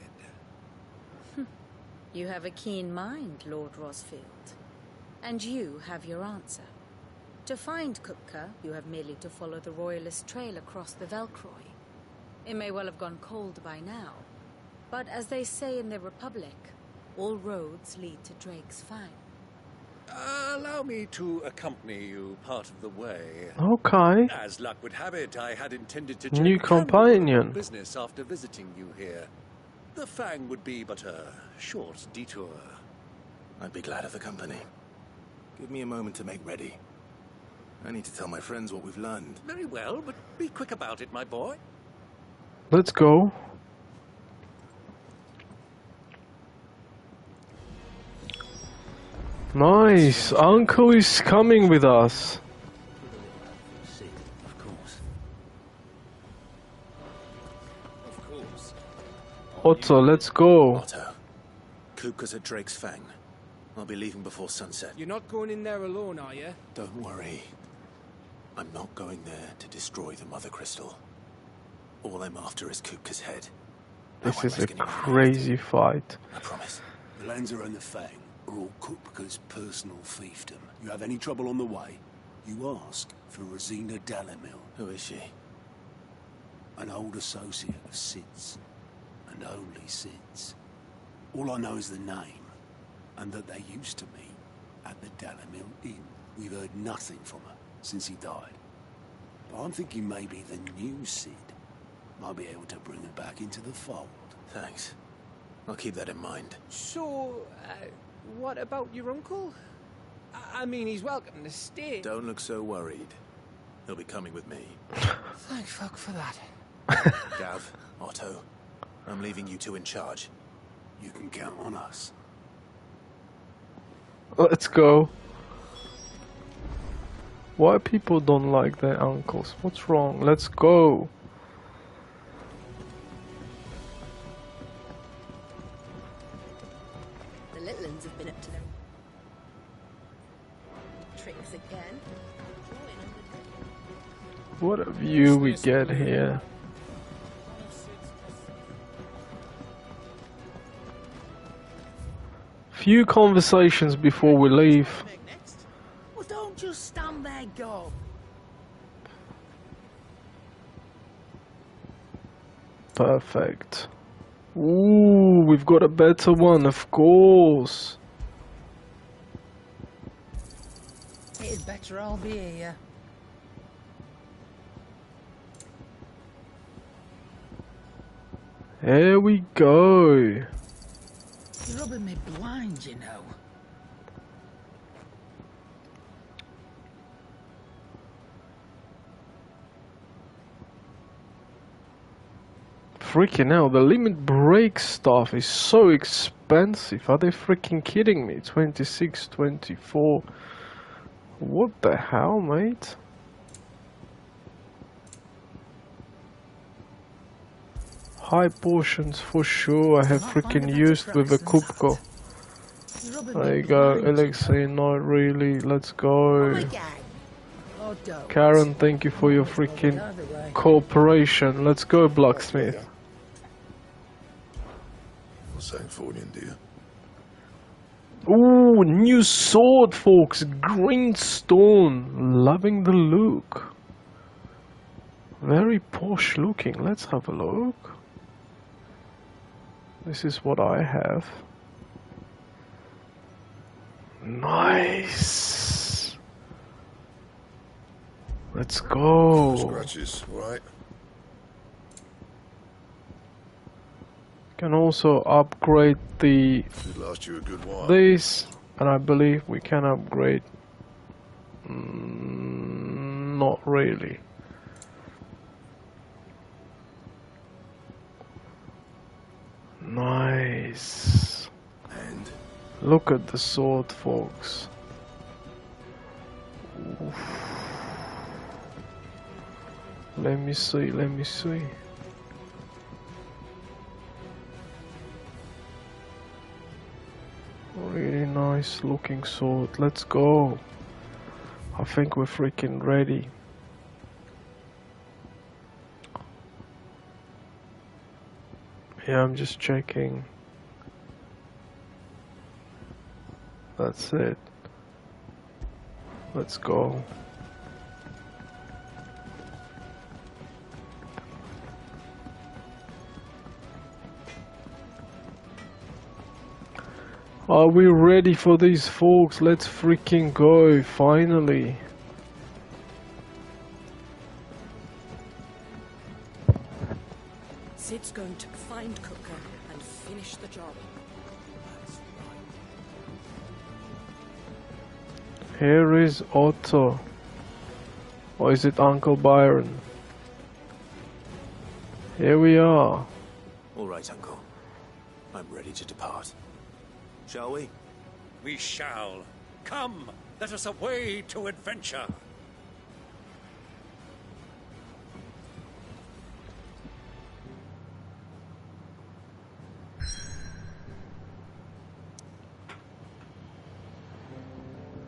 You have a keen mind, Lord Rosfield. And you have your answer. To find Kupka, you have merely to follow the Royalist trail across the Velcroy. It may well have gone cold by now, but as they say in the Republic, all roads lead to Drake's Fang. Allow me to accompany you part of the way. Okay. As luck would have it, I had intended to New companion. Business after visiting you here. The Fang would be but a short detour. I'd be glad of the company. Give me a moment to make ready. I need to tell my friends what we've learned. Very well, but be quick about it, my boy. Let's go. Nice. Uncle is coming with us. Of course. Of course. Otto, let's go. Otto. Kupka's at Drake's Fang. I'll be leaving before sunset. You're not going in there alone, are you? Don't worry. I'm not going there to destroy the Mother Crystal. All I'm after is Kupka's head. This is a crazy fight. I promise. The Lancer and the Fang are all Kupka's personal fiefdom. You have any trouble on the way, you ask for Rosina Dalamil. Who is she? An old associate of Sid's. And only Sid's. All I know is the name, and that they used to meet at the Dalamil Inn. We've heard nothing from her since he died. But I'm thinking maybe the new Sid might be able to bring her back into the fold. Thanks. I'll keep that in mind. So, what about your uncle? I mean, he's welcome to stay. Don't look so worried. He'll be coming with me. Thank fuck for that. Gav, Otto, I'm leaving you two in charge. You can count on us. Let's go. Why people don't like their uncles? What's wrong? Let's go. The little uns have been up to their tricks again. What a view we get here. Few conversations before we leave. Well, don't just stand there, go. Perfect. Ooh, we've got a better one, of course. It is better I'll be here. Here we go. You're rubbing me blind, you know. Freaking hell, the limit break stuff is so expensive. Are they freaking kidding me? 26, 24. What the hell, mate? High portions for sure. I have freaking used with a Kupko. There you go, Elixir, not really. Let's go. Karen, thank you for your freaking cooperation. Let's go, Blacksmith. Sanfordine, do you? Ooh, new sword, folks. Green stone. Loving the look. Very posh looking. Let's have a look. This is what I have. Nice. Let's go. Scratches, right? Can also upgrade the Should last you a good while. this, and I believe we can upgrade. Not really. Nice. And look at the sword, folks. Oof. Let me see, let me see. Really nice looking sword. Let's go. I think we're freaking ready. Yeah, I'm just checking. That's it. Let's go. Are we ready for these, folks? Let's freaking go, finally. Sid's going to find Cooker and finish the job. Here is Otto. Or is it Uncle Byron? Here we are. All right, Uncle. I'm ready to depart. Shall we? We shall. Come, let us away to adventure.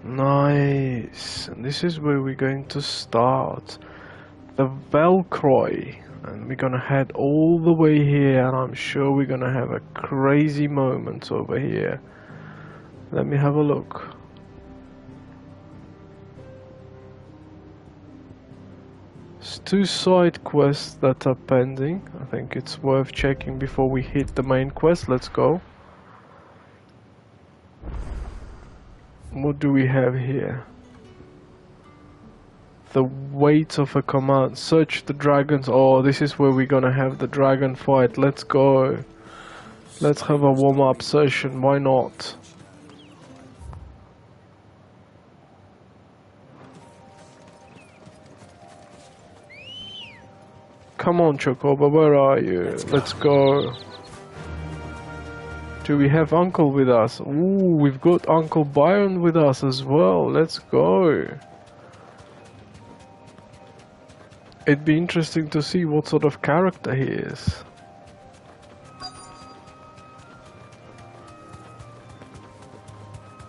Nice. And this is where we're going to start. The Velcroy. And we're gonna head all the way here, and I'm sure we're gonna have a crazy moment over here. Let me have a look. There's 2 side quests that are pending. I think it's worth checking before we hit the main quest. Let's go. What do we have here? The weight of a command. Search the dragons. Oh, this is where we're gonna have the dragon fight. Let's go. Let's have a warm-up session. Why not? Come on, Chocobo, where are you? Let's go. Do we have Uncle with us? Ooh, we've got Uncle Byron with us as well. Let's go. It'd be interesting to see what sort of character he is.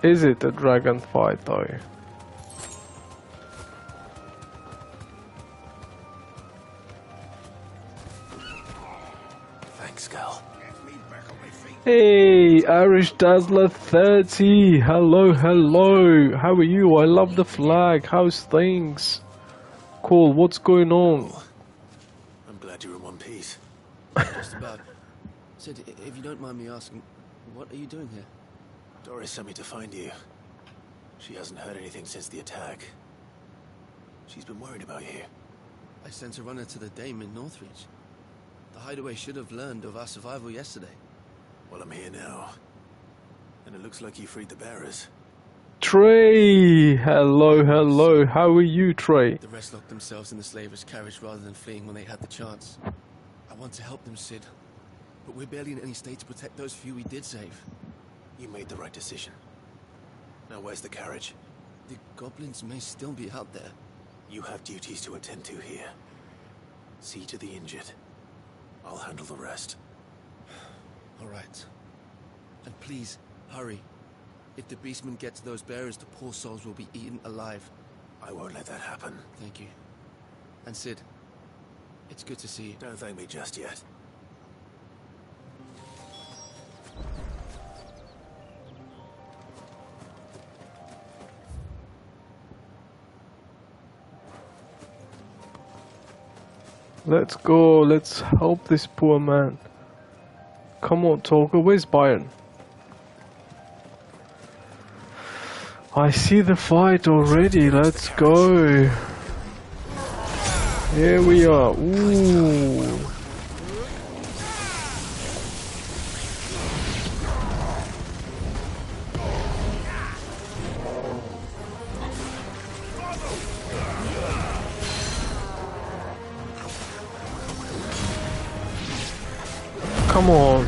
Is it a dragon fight though? Thanks, Gal. Hey, Irish Dazzler 30. Hello, hello. How are you? I love the flag. How's things? Cool, what's going on? I'm glad you're in one piece. Just about. Sid, if you don't mind me asking, what are you doing here? Doris sent me to find you. She hasn't heard anything since the attack. She's been worried about you. I sent a runner to the Dame in Northreach. The hideaway should have learned of our survival yesterday. Well, I'm here now. And it looks like you freed the bearers. Trey! Hello, hello. How are you, Trey? The rest locked themselves in the slaver's carriage rather than fleeing when they had the chance. I want to help them, Sid. But we're barely in any state to protect those few we did save. You made the right decision. Now where's the carriage? The goblins may still be out there. You have duties to attend to here. See to the injured. I'll handle the rest. All right. And please, hurry. If the beastmen get to those bearers, the poor souls will be eaten alive. I won't let that happen. Thank you. And Sid, it's good to see you. Don't thank me just yet. Let's go, let's help this poor man. Come on, Torgo, where's Byron? I see the fight already, let's go. Here we are, ooh. Come on.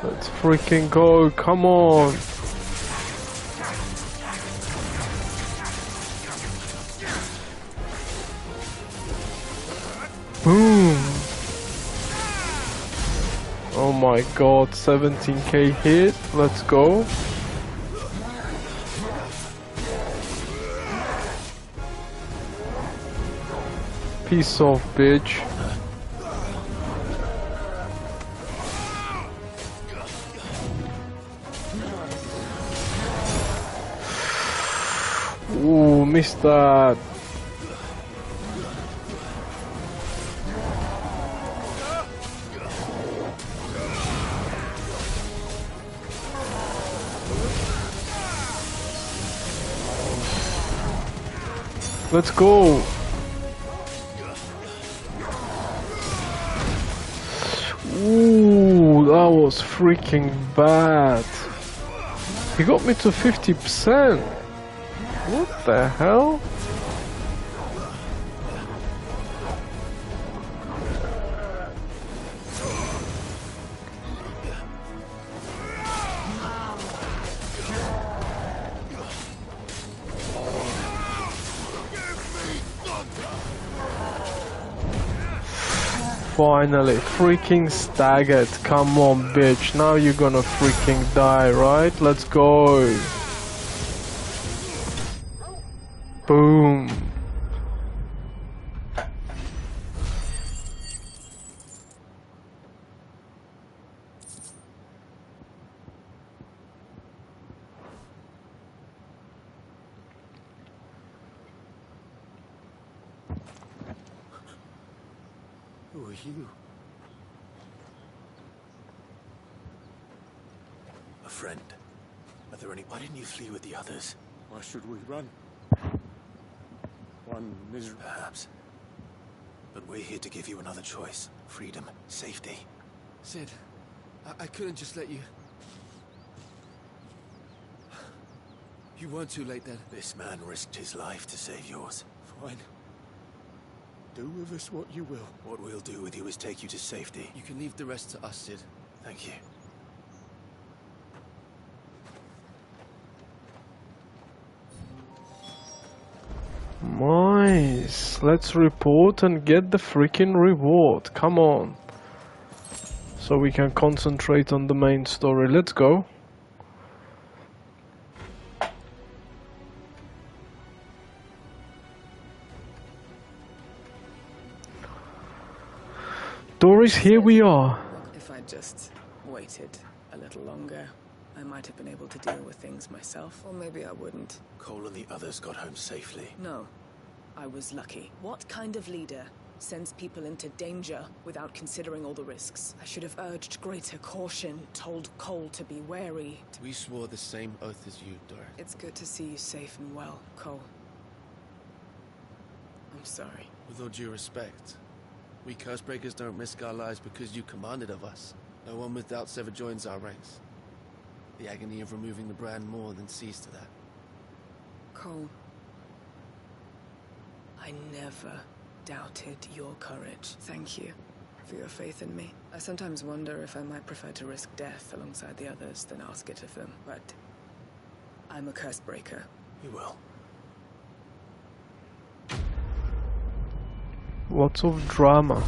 Let's freaking go, come on. Boom. Oh my god, 17k hit, let's go. Piece of bitch. Ooh, missed that. Let's go. Ooh, that was freaking bad. He got me to 50%. What the hell? Finally, freaking staggered. Come on, bitch. Now you're gonna freaking die, right? Let's go. Boom. Who are you? A friend. Are there any... Why didn't you flee with the others? Why should we run? One miserable... Perhaps. But we're here to give you another choice. Freedom. Safety. Sid, I couldn't just let you... You weren't too late then. This man risked his life to save yours. Fine. Do with us what you will. What we'll do with you is take you to safety. You can leave the rest to us, Sid. Thank you. Nice. Let's report and get the freaking reward. Come on. So we can concentrate on the main story. Let's go. Doris, here we are. If I just waited a little longer, I might have been able to deal with things myself, or maybe I wouldn't. Cole and the others got home safely. No, I was lucky. What kind of leader sends people into danger without considering all the risks? I should have urged greater caution, told Cole to be wary. We swore the same oath as you, Doris. It's good to see you safe and well, Cole. I'm sorry. With all due respect, we Cursebreakers don't risk our lives because you commanded of us. No one with doubts ever joins our ranks. The agony of removing the brand more than sees to that. Cole, I never doubted your courage. Thank you for your faith in me. I sometimes wonder if I might prefer to risk death alongside the others than ask it of them, but I'm a Cursebreaker. You will. Lots of drama.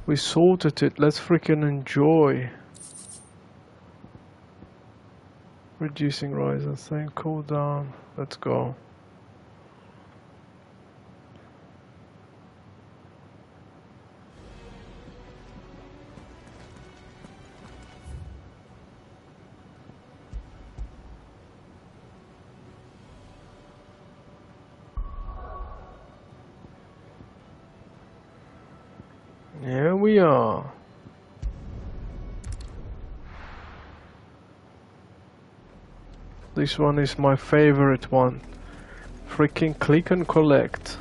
We sorted it. Let's freaking enjoy. Reducing rise and thing. Cool down. Let's go. we are. This one is my favorite one. Freaking click and collect.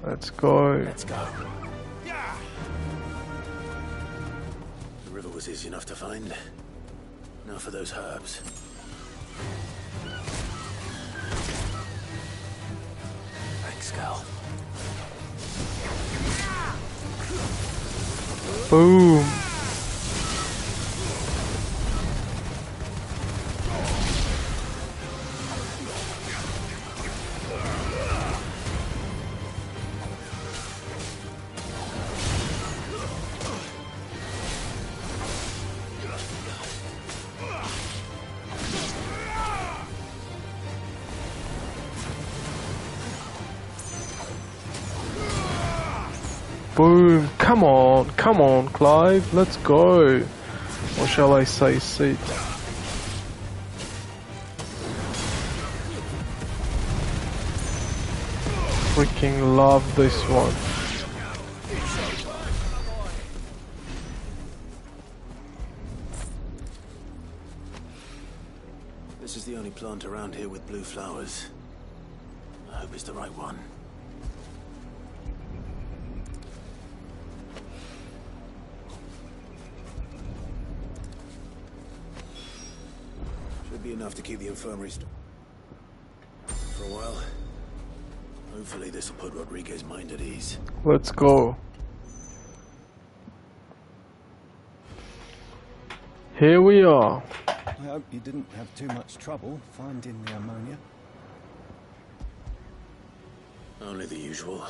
Let's go. Let's go. The river was easy enough to find. Now for those herbs. Thanks, girl. Boom. Boom, come on, Clive, let's go. Or shall I say sit? Freaking love this one. This is the only plant around here with blue flowers. I hope it's the right one. Be enough to keep the infirmary for a while. Hopefully this will put Rodriguez's mind at ease. Let's go. Here we are. I hope you didn't have too much trouble finding the ammonia. Only the usual.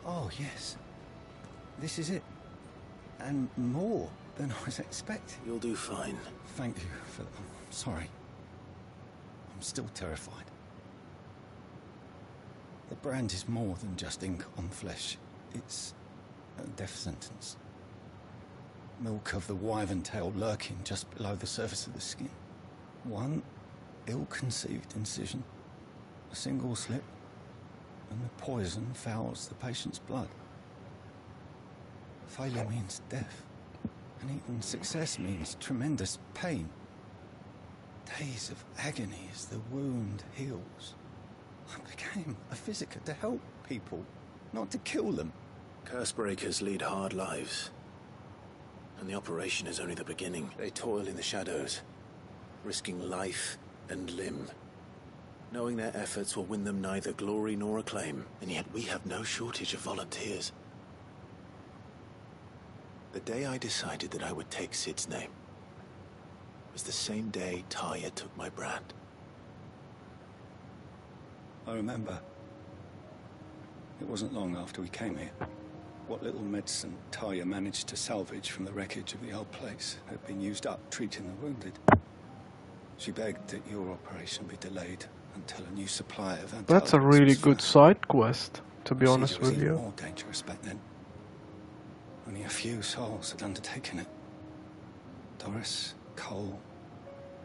Oh, yes. This is it. And more than I was expecting. You'll do fine. Thank you for... I'm sorry. I'm still terrified. The brand is more than just ink on flesh. It's a death sentence. Milk of the wyvern tail lurking just below the surface of the skin. One ill-conceived incision, a single slip, and the poison fouls the patient's blood. Failure means death. And even success means tremendous pain. Days of agony as the wound heals. I became a physiker to help people, not to kill them. Curse breakers lead hard lives. And the operation is only the beginning. They toil in the shadows, risking life and limb, knowing their efforts will win them neither glory nor acclaim. And yet we have no shortage of volunteers. The day I decided that I would take Sid's name was the same day Taya took my brand. I remember. It wasn't long after we came here. What little medicine Taya managed to salvage from the wreckage of the old place had been used up treating the wounded. She begged that your operation be delayed until a new supply of antibiotics. That's a really good side quest, to be honest with Even you. more dangerous back then. Only a few souls had undertaken it. Doris, Cole,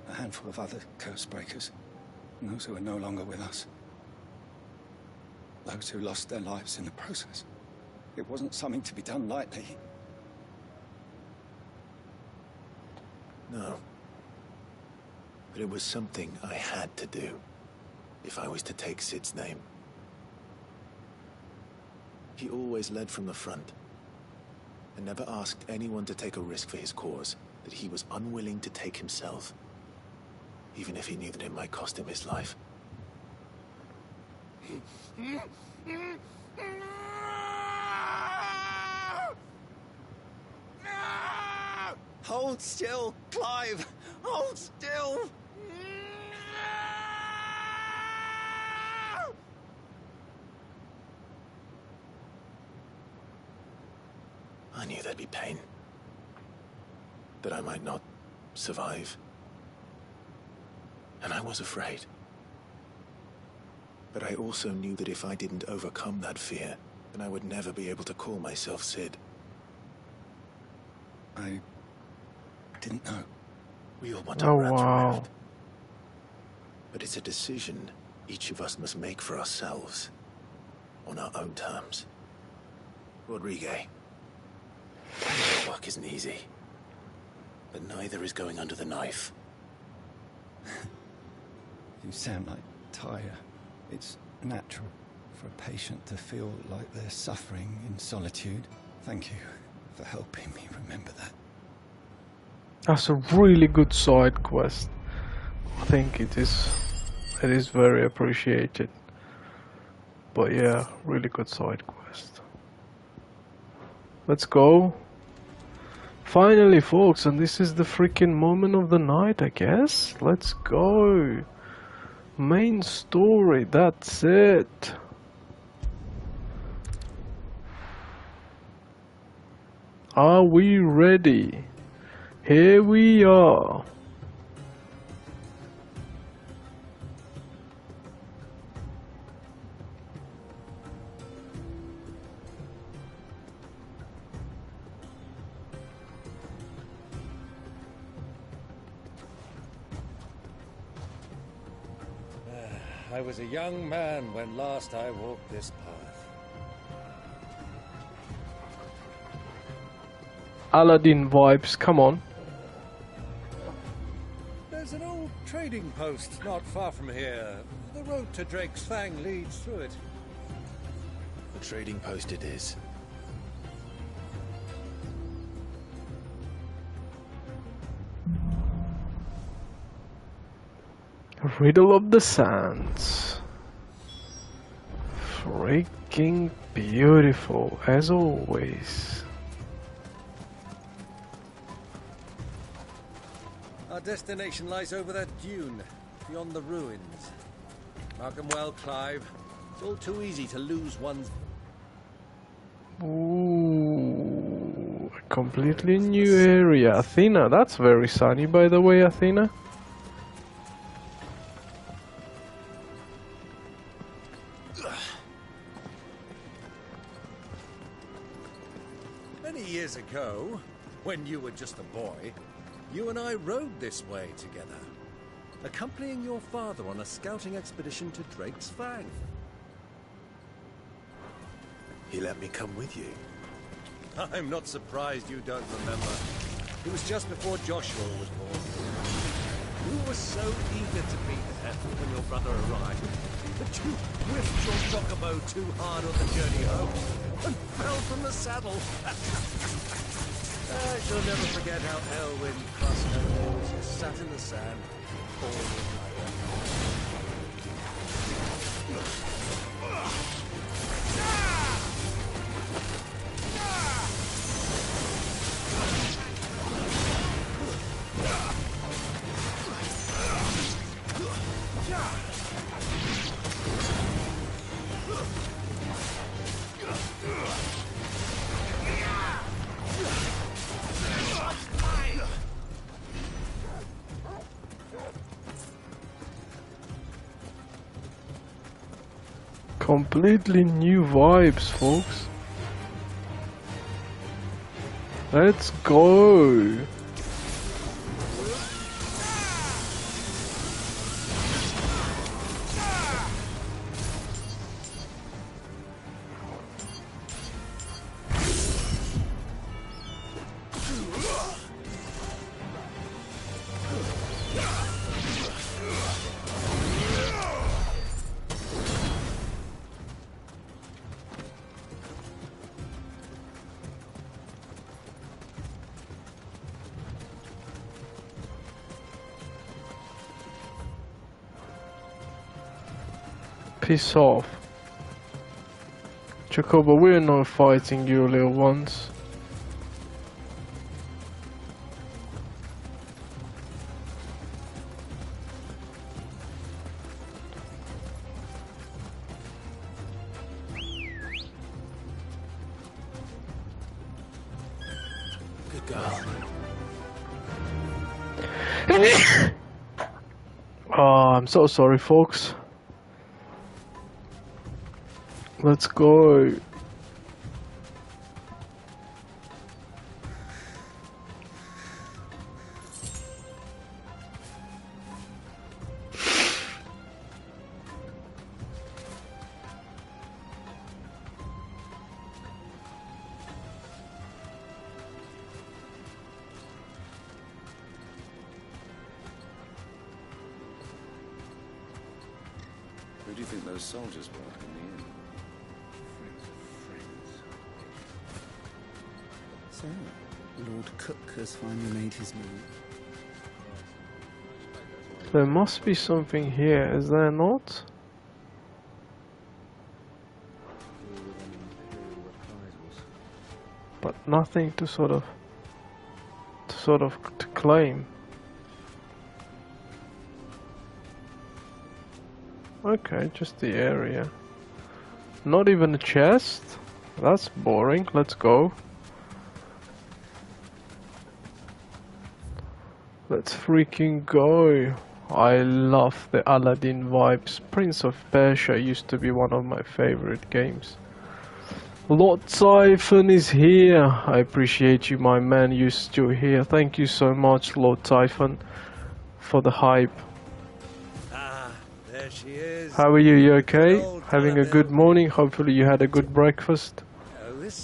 a handful of other curse breakers, and those who are no longer with us. Those who lost their lives in the process. It wasn't something to be done lightly. No. But it was something I had to do, if I was to take Sid's name. He always led from the front, and never asked anyone to take a risk for his cause that he was unwilling to take himself, even if he knew that it might cost him his life. Hold still, Clive! Hold still! I knew there'd be pain. That I might not survive. And I was afraid. But I also knew that if I didn't overcome that fear, then I would never be able to call myself Sid. I didn't know. We all want Oh, our rats wow. removed. But it's a decision each of us must make for ourselves, on our own terms. Rodrigue, your work isn't easy, but neither is going under the knife. You sound like Tyre. It's natural for a patient to feel like they're suffering in solitude. Thank you for helping me remember that. That's a really good side quest. I think it is very appreciated. But yeah, really good side quest. Let's go. Finally, folks, and this is the freaking moment of the night, I guess. Let's go. Main story, that's it. Are we ready? Here we are. I was a young man when last I walked this path. Aladdin vibes, come on. There's an old trading post not far from here. The road to Drake's Fang leads through it. The trading post it is. Riddle of the Sands. Freaking beautiful, as always. Our destination lies over that dune, beyond the ruins. Mark 'em well, Clive. It's all too easy to lose one's... Ooh, a completely new area. Athena, that's very sunny, by the way, Athena. Many years ago, when you were just a boy, you and I rode this way together, accompanying your father on a scouting expedition to Drake's Fang. He let me come with you. I'm not surprised you don't remember. It was just before Joshua was born. You were so eager to be there when your brother arrived that you whiffed your chocobo too hard on the journey home and fell from the saddle. I shall never forget how Elwyn crossed her nose and sat in the sand, falling like Completely new vibes, folks. Let's go. Piss off. Jacobo, we're not fighting you little ones. Good girl. Oh, I'm so sorry, folks. Let's go. do you think those soldiers were in the inn? So, Lord Cook has finally made his move. There must be something here, is there not? But nothing to sort of claim. Okay, just the area. Not even a chest? That's boring. Let's go. Let's freaking go. I love the Aladdin vibes. Prince of Persia used to be one of my favorite games. Lord Typhon is here. I appreciate you, my man. You're still here. Thank you so much, Lord Typhon, for the hype. Ah, there she is. How are you? You okay? Having a good morning? Hopefully you had a good breakfast.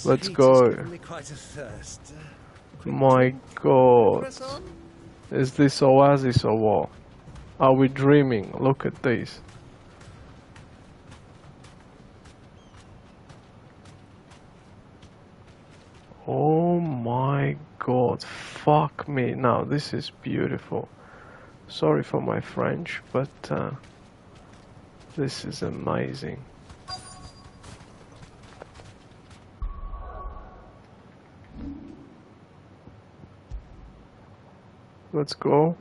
Let's go. Quite a thirst. My God. Is this Oasis or what? Are we dreaming? Look at this. Oh my God. Fuck me. Now this is beautiful. Sorry for my French, but this is amazing. Let's go.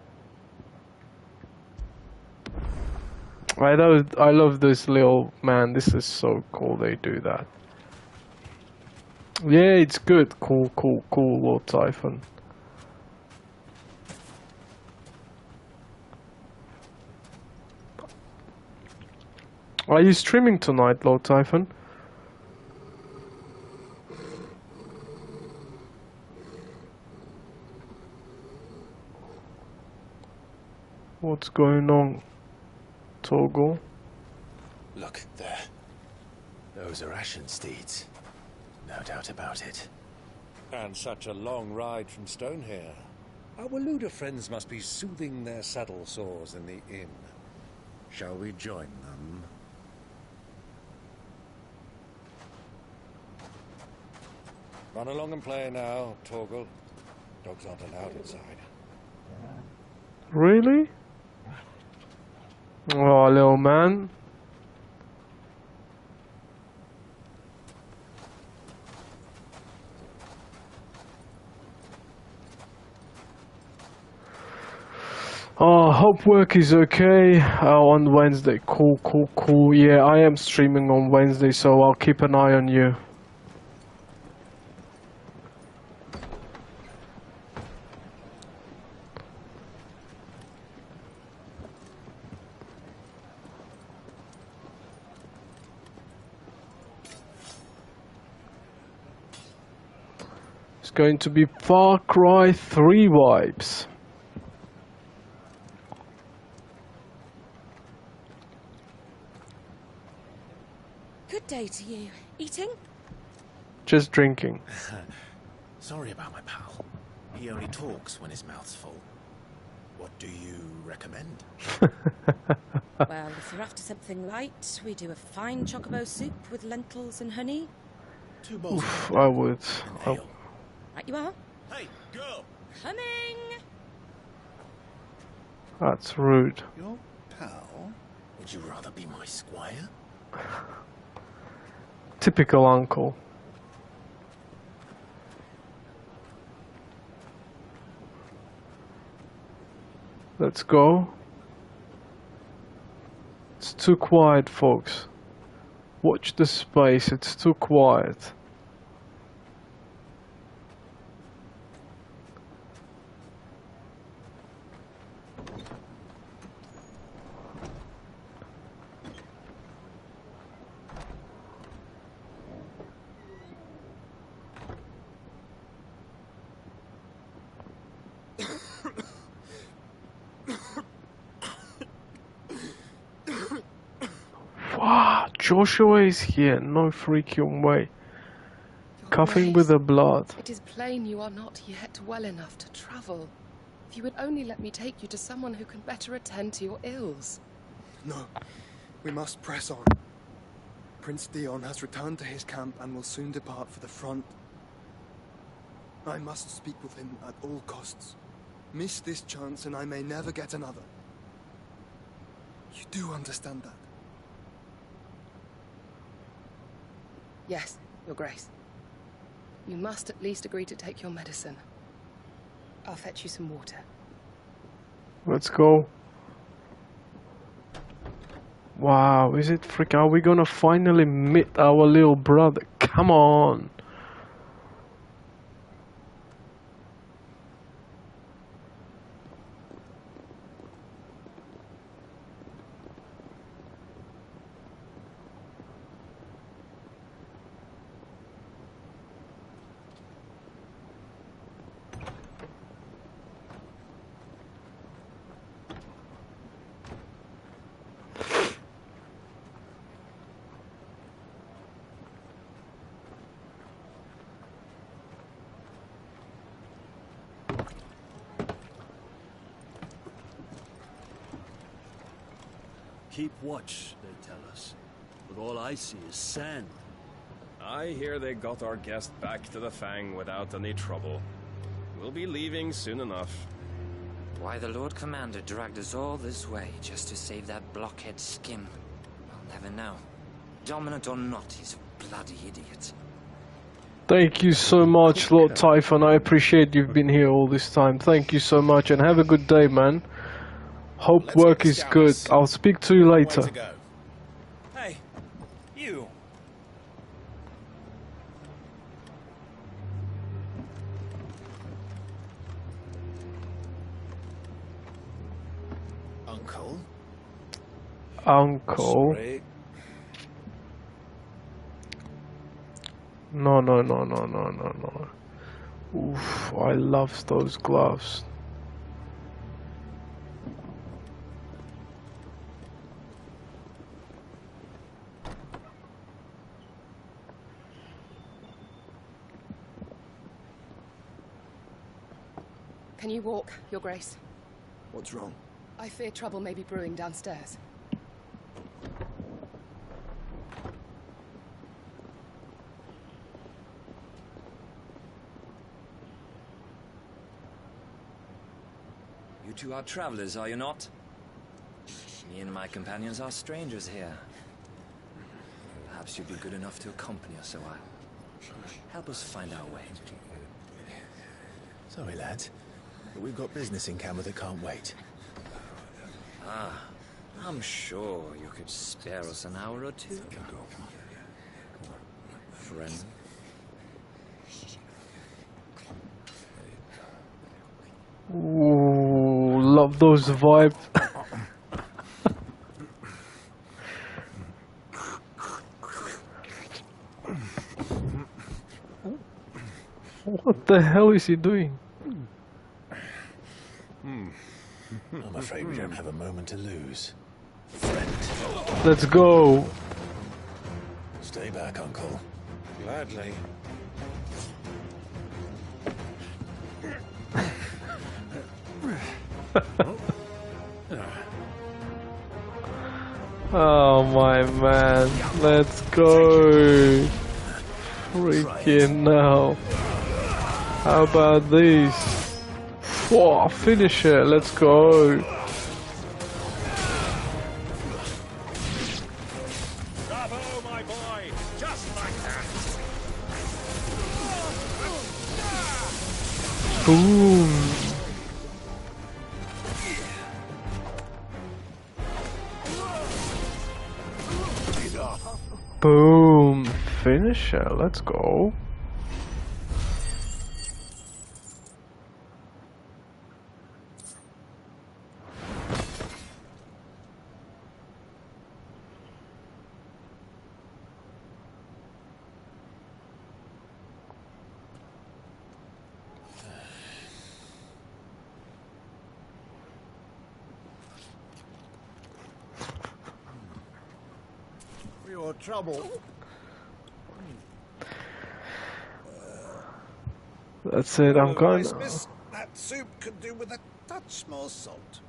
I love this little man. This is so cool they do that. Yeah, it's good. Cool, Lord Typhon. Are you streaming tonight, Lord Typhon? What's going on, Toggle? Look, there. Those are Ashen steeds. No doubt about it. And such a long ride from Stonehere. Our Waluda friends must be soothing their saddle sores in the inn. Shall we join them? Run along and play now, Torgal. Dogs aren't allowed inside. Really? Oh, little man. Oh, hope work is okay on Wednesday. Cool. Yeah, I am streaming on Wednesday, so I'll keep an eye on you. It's going to be Far Cry 3 vibes. Good day to you. Eating? Just drinking. Sorry about my pal. He only talks when his mouth's full. What do you recommend? Well, if you're after something light, we do a fine chocobo soup with lentils and honey. 2 bowls. Oof, I would. Right you are. Hey, girl! Coming! That's rude. Your pal? Would you rather be my squire? Typical uncle. Let's go. It's too quiet, folks. Watch the space, it's too quiet. Wow, Joshua is here, no freaking way. Coughing with the blood. It is plain you are not yet well enough to travel. If you would only let me take you to someone who can better attend to your ills. No. We must press on. Prince Dion has returned to his camp and will soon depart for the front. I must speak with him at all costs. Miss this chance and I may never get another. You do understand that? Yes, Your Grace. You must at least agree to take your medicine. I'll fetch you some water. Let's go. Wow, is it freaking... Are we gonna finally meet our little brother? Come on! Keep watch, they tell us. But all I see is sand. I hear they got our guest back to the Fang without any trouble. We'll be leaving soon enough. Why the Lord Commander dragged us all this way just to save that blockhead skin, I'll never know. Dominant or not, he's a bloody idiot. Thank you so much, Lord Typhon. I appreciate you've been here all this time. Thank you so much and have a good day, man. Hope work is good. I'll speak to you later. Hey, you. Uncle? Uncle? Sorry. No. Oof, I love those gloves. Can you walk, Your Grace? What's wrong? I fear trouble may be brewing downstairs. You two are travelers, are you not? Me and my companions are strangers here. Perhaps you'd be good enough to accompany us a while. Help us find our way. Sorry, lads, but we've got business in camera that can't wait. Ah, I'm sure you could spare us an hour or two. Friend. Ooh, love those vibes. What the hell is he doing? I'm afraid we don't have a moment to lose. Friend. Let's go. Stay back, Uncle. Gladly. Oh my man, let's go. Freaking hell. How about this? Whoa, finish it, let's go. Bravo, my boy! Just like that! Boom. Boom. Finisher. Let's go. For your trouble. That's it, I'm gone. Nice, miss. That soup could do with a touch more salt.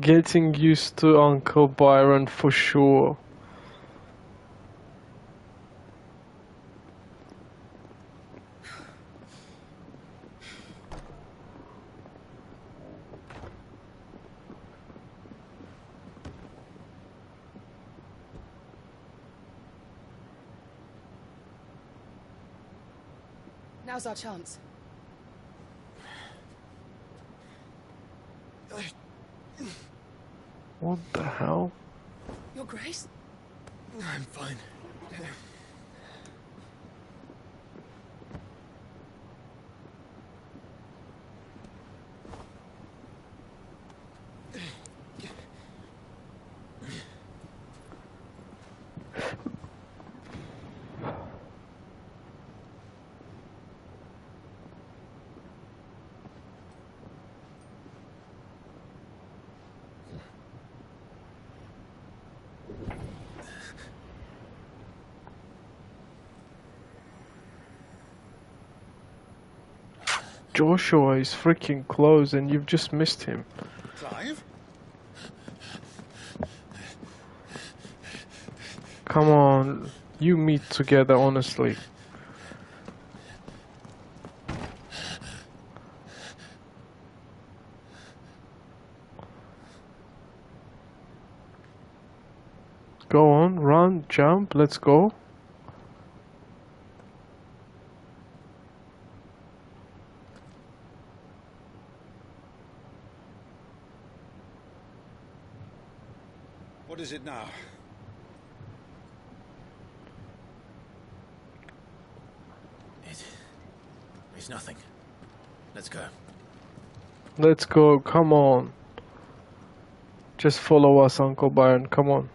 Getting used to Uncle Byron for sure. Now's our chance. What the hell? Your Grace? I'm fine. Joshua is freaking close and you've just missed him. Clive? Come on, you meet together honestly. Go on, run, jump, let's go. What is it now? It's nothing. Let's go. Let's go, come on. Just follow us, Uncle Byron, come on.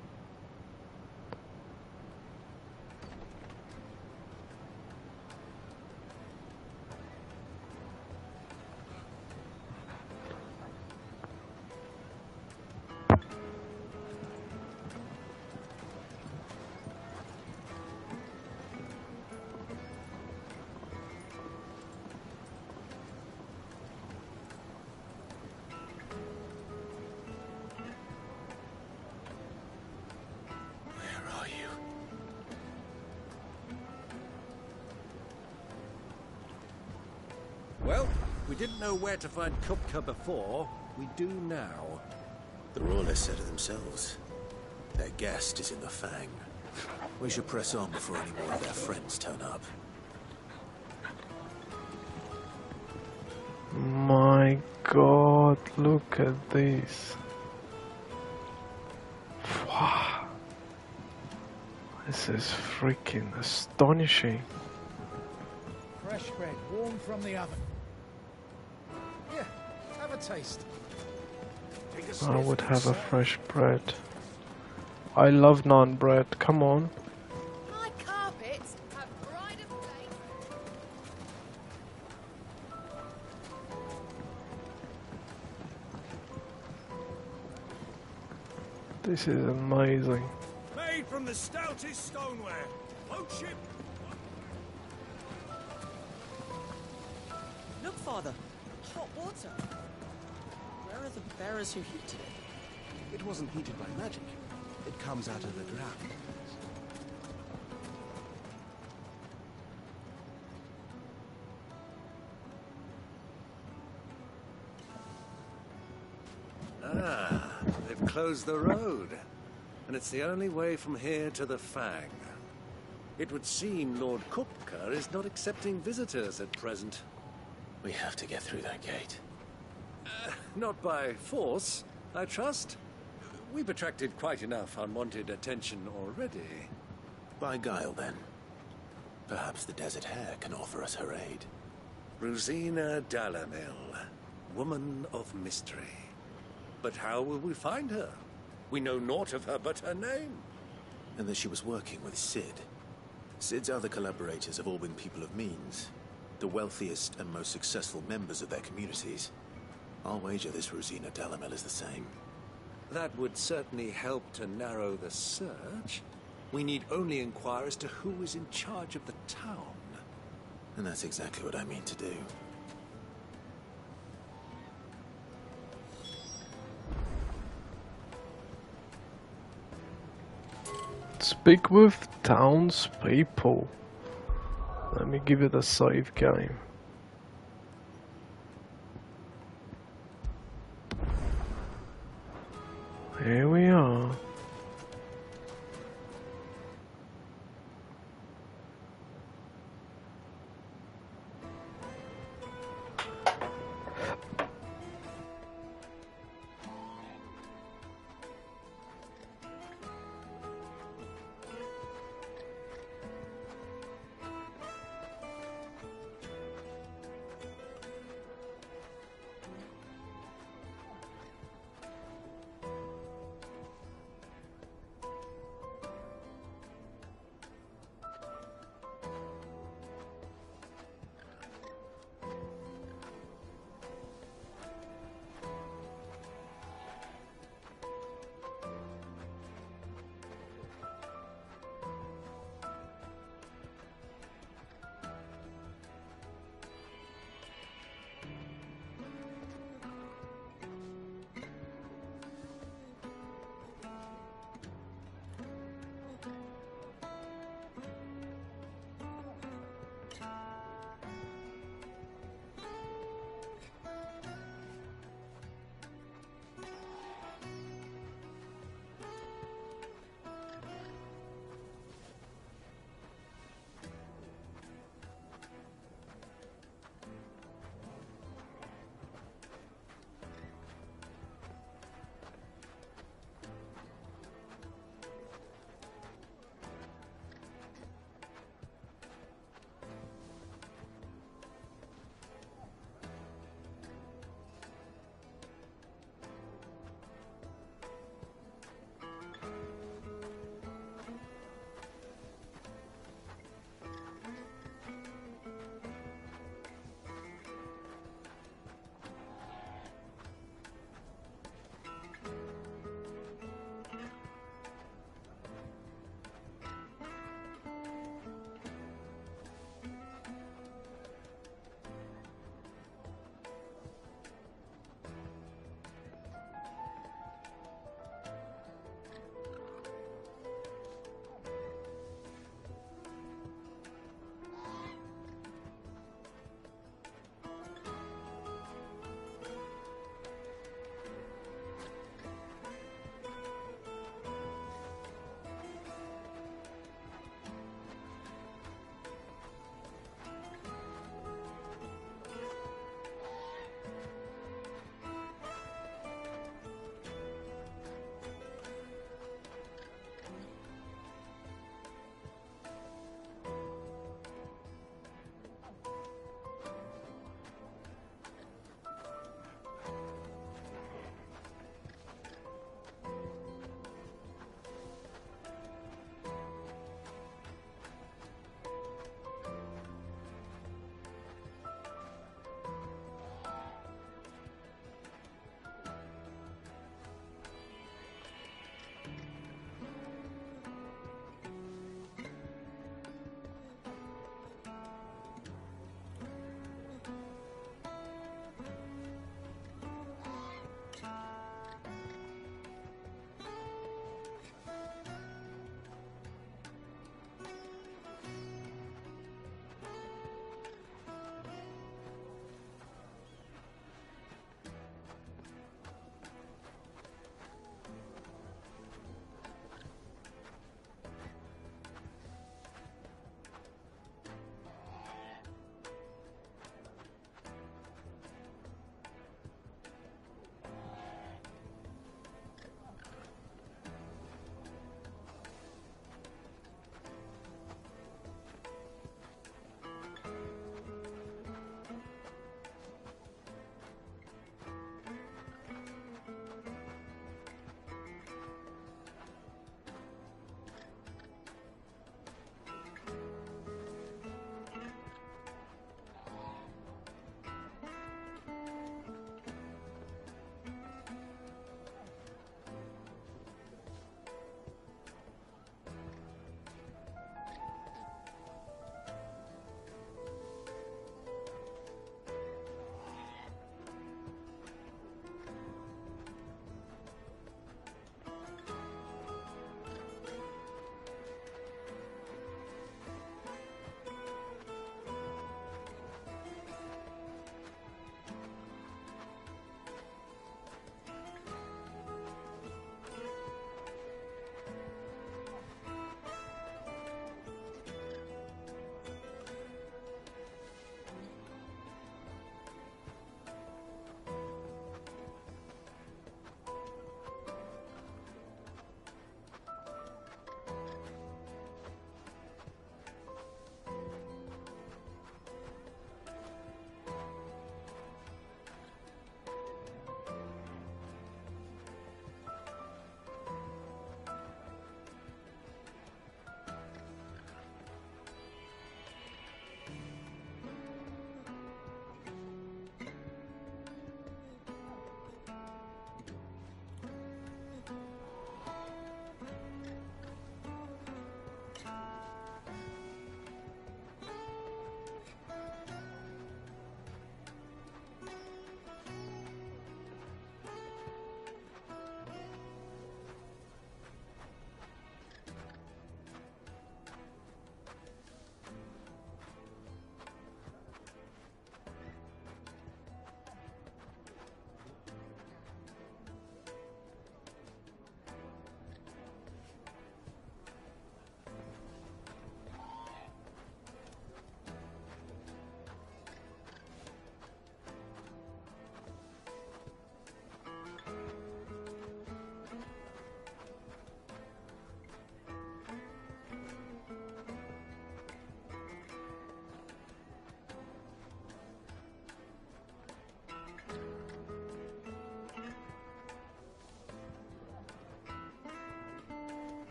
Well, we didn't know where to find Kupka before. We do now. The Royalists said it themselves. Their guest is in the Fang. We should press on before any more of their friends turn up. My God, look at this. Wow. This is freaking astonishing. Fresh bread, warm from the oven. Here, have a taste. Take a I sniff, would good have a sir. fresh bread. I love naan bread, come on. My carpets have pride of place. This is amazing. Made from the stoutest stoneware. Lordship. Look, Father. Hot water. Where are the bearers who heated it? It wasn't heated by magic. It comes out of the ground. Ah, they've closed the road. And it's the only way from here to the Fang. It would seem Lord Kupka is not accepting visitors at present. We have to get through that gate. Not by force, I trust. We've attracted quite enough unwanted attention already. By guile, then. Perhaps the Desert Hare can offer us her aid. Rosina Dalamil, woman of mystery. But how will we find her? We know naught of her but her name. And that she was working with Sid. Sid's other collaborators have all been people of means. The wealthiest and most successful members of their communities. I'll wager this Rosina Dalamil is the same. That would certainly help to narrow the search. We need only inquire as to who is in charge of the town. And that's exactly what I mean to do. Speak with townspeople. Let me give it a save game. Here